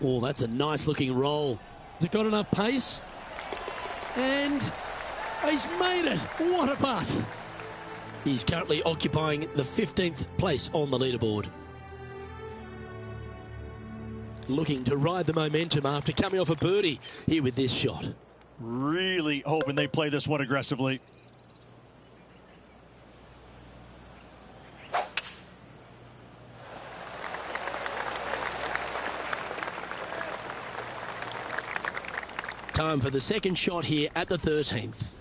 Oh, that's a nice looking roll. Has it got enough pace? And he's made it. What a putt. He's currently occupying the 15th place on the leaderboard. Looking to ride the momentum after coming off a birdie here with this shot. Really hoping they play this one aggressively. Time for the second shot here at the 13th.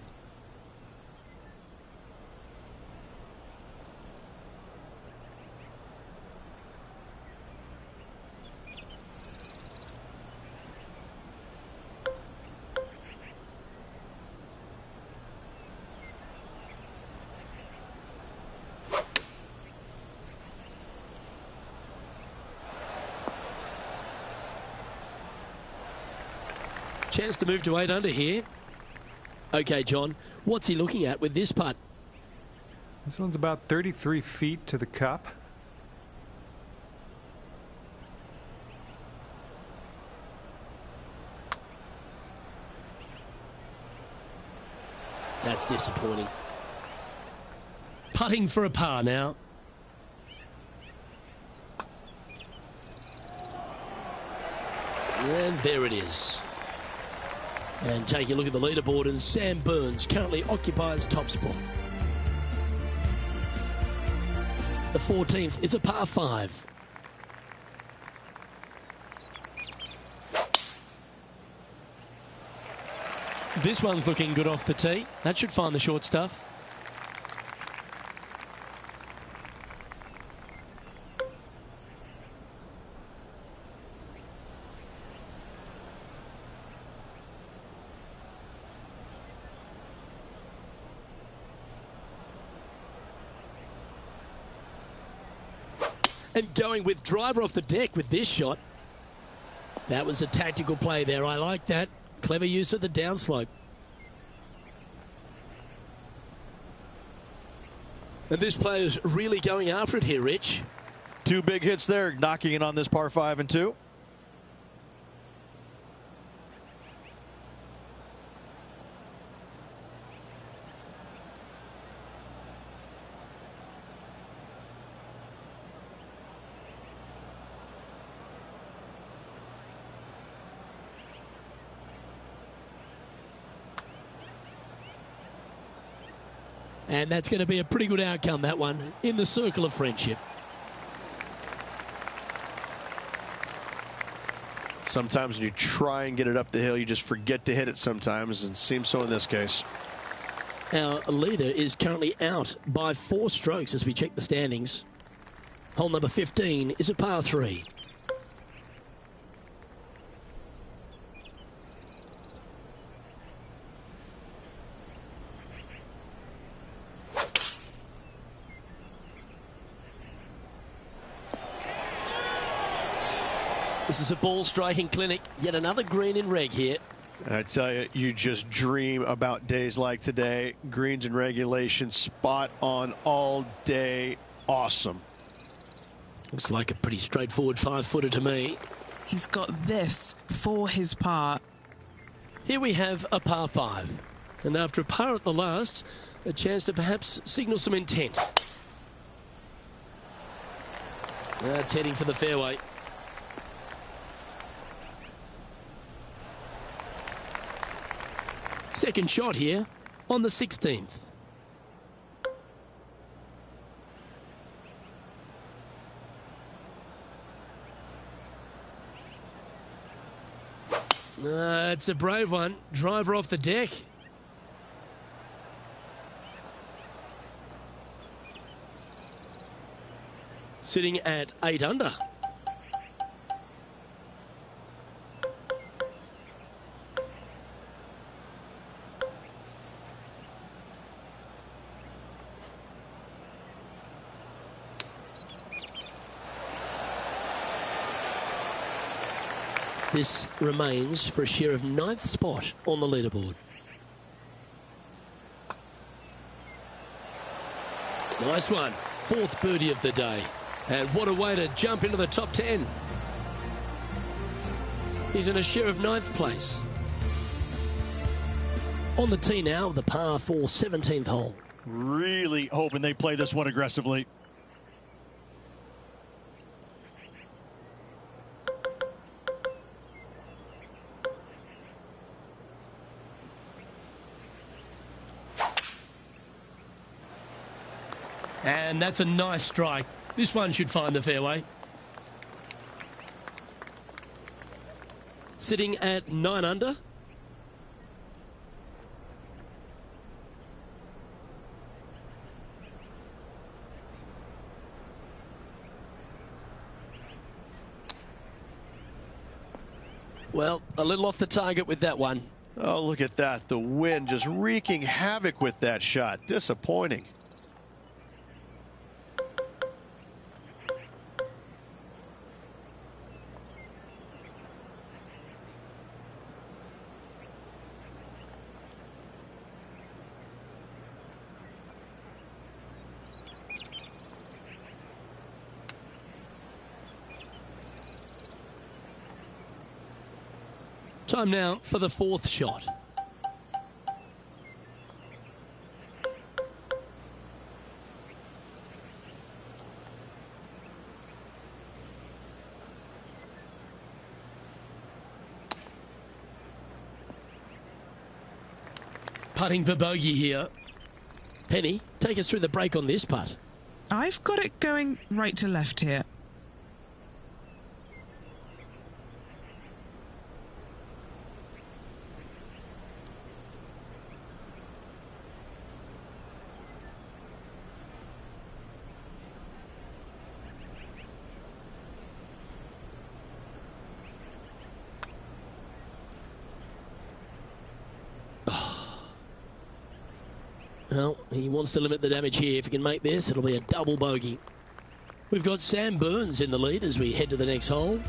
Chance to move to 8 under here. Okay, John, what's he looking at with this putt? This one's about 33 feet to the cup. That's disappointing. Putting for a par now. And there it is. And taking a look at the leaderboard, and Sam Burns currently occupies top spot. The 14th is a par 5. This one's looking good off the tee. That should find the short stuff. And going with driver off the deck with this shot. That was a tactical play there. I like that. Clever use of the downslope. And this player's really going after it here, Rich. 2 big hits there, knocking in on this par 5 and 2. And that's going to be a pretty good outcome, that one, in the circle of friendship. Sometimes when you try and get it up the hill, you just forget to hit it sometimes, and it seems so in this case. Our leader is currently out by 4 strokes as we check the standings. Hole number 15 is a par 3. This is a ball striking clinic. Yet another green in reg here. I tell you, you just dream about days like today. Greens and regulation, spot on all day. Awesome. Looks like a pretty straightforward 5-footer to me. He's got this for his par. Here we have a par 5. And after a par at the last, a chance to perhaps signal some intent. That's heading for the fairway. Second shot here on the 16th. It's a brave one. Driver off the deck. Sitting at 8 under. This remains for a share of 9th spot on the leaderboard. Nice one. 4th birdie of the day. And what a way to jump into the top 10. He's in a share of 9th place. On the tee now, the par 4 17th hole. Really hoping they play this one aggressively. And that's a nice strike. This one should find the fairway. Sitting at 9 under. Well, a little off the target with that one. Oh, look at that. The wind just wreaking havoc with that shot. Disappointing. Time now for the fourth shot. Putting for bogey here. Penny, take us through the break on this putt. I've got it going right to left here. Well, he wants to limit the damage here. If he can make this, it'll be a double bogey. We've got Sam Burns in the lead as we head to the next hole.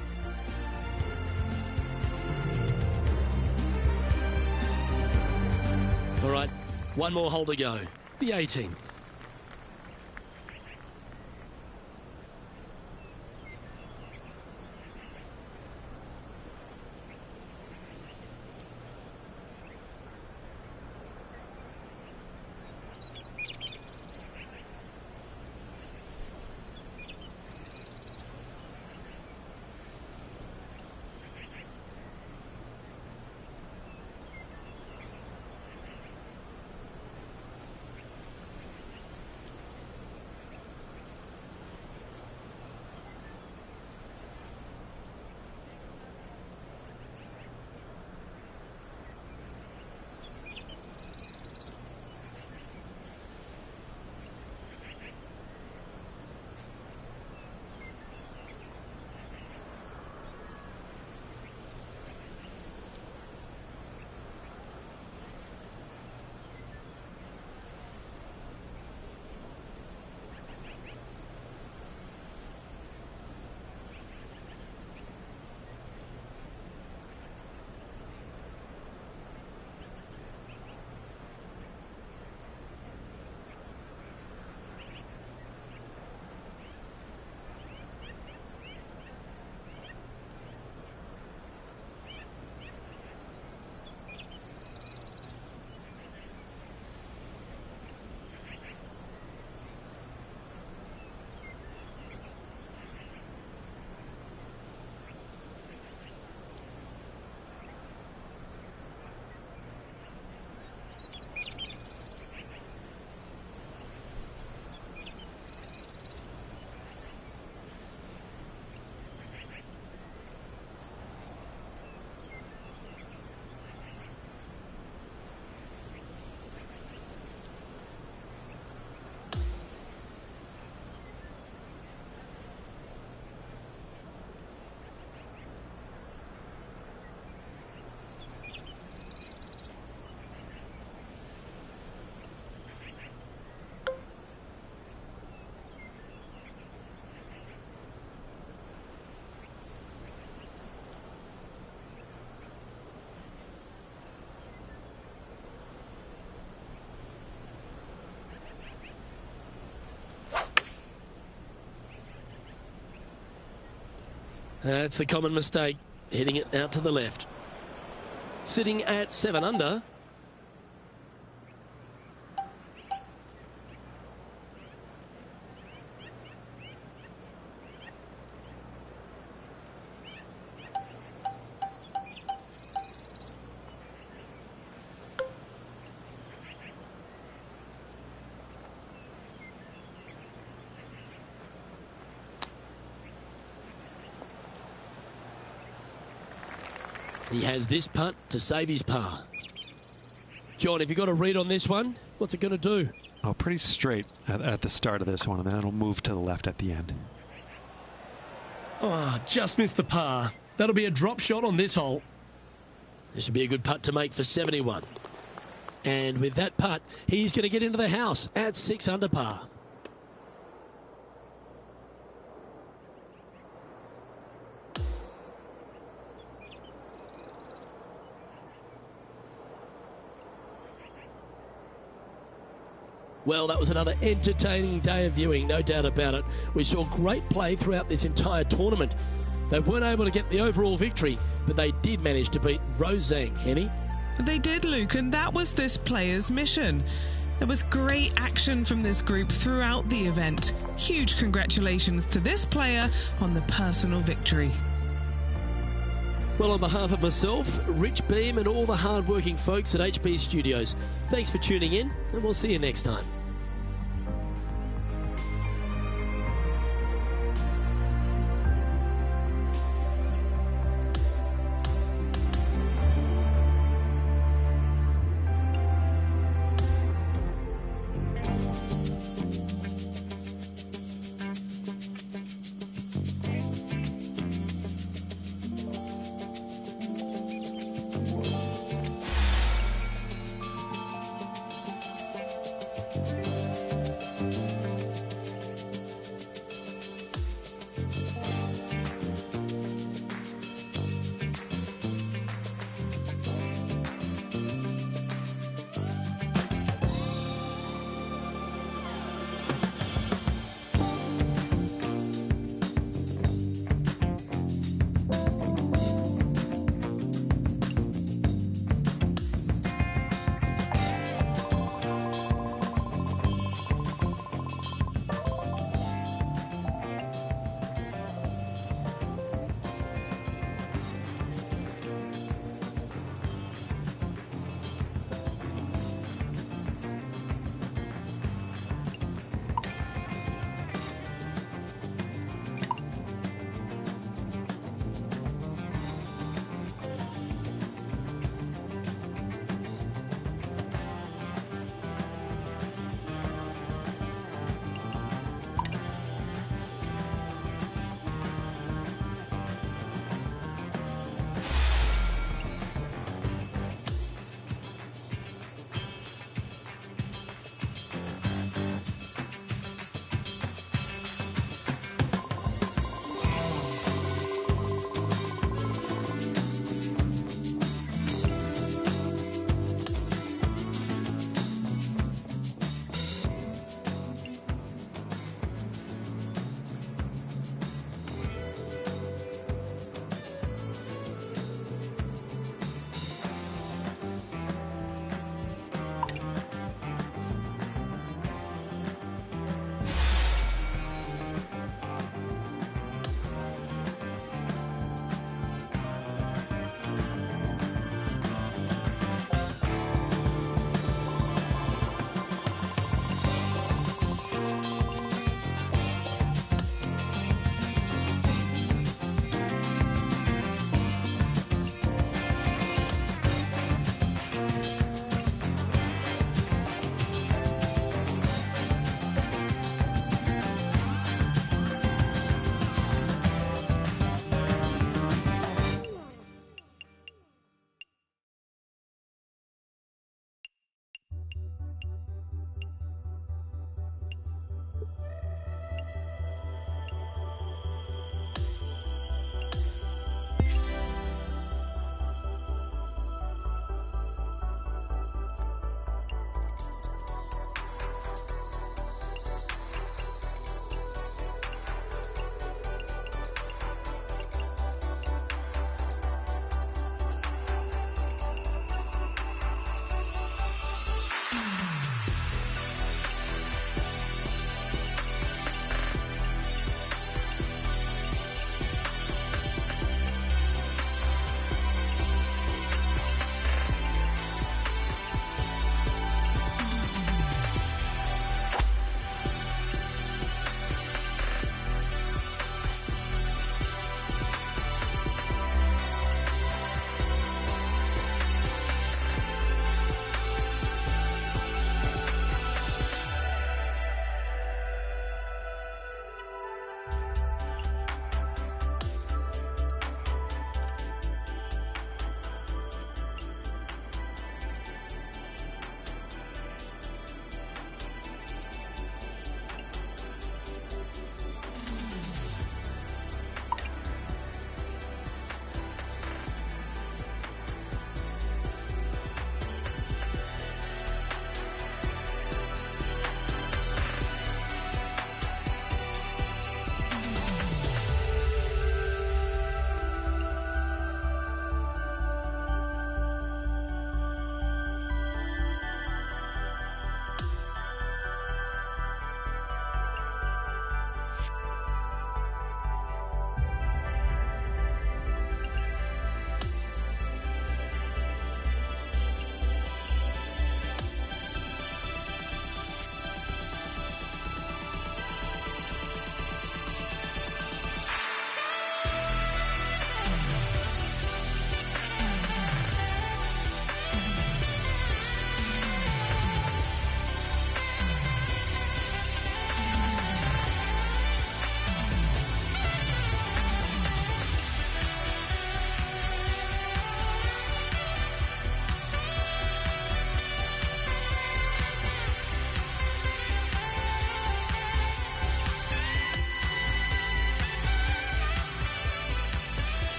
All right, one more hole to go. The 18th. That's the common mistake, hitting it out to the left. Sitting at 7 under. He has this putt to save his par. John, have you got a read on this one? What's it going to do? Oh, pretty straight at the start of this one, and then it'll move to the left at the end. Oh, just missed the par. That'll be a drop shot on this hole. This would be a good putt to make for 71. And with that putt, he's going to get into the house at 6 under par. Well, that was another entertaining day of viewing, no doubt about it. We saw great play throughout this entire tournament. They weren't able to get the overall victory, but they did manage to beat Rose Zhang. Henny? They did, Luke, and that was this player's mission. There was great action from this group throughout the event. Huge congratulations to this player on the personal victory. Well, on behalf of myself, Rich Beam, and all the hard-working folks at HB Studios, thanks for tuning in, and we'll see you next time.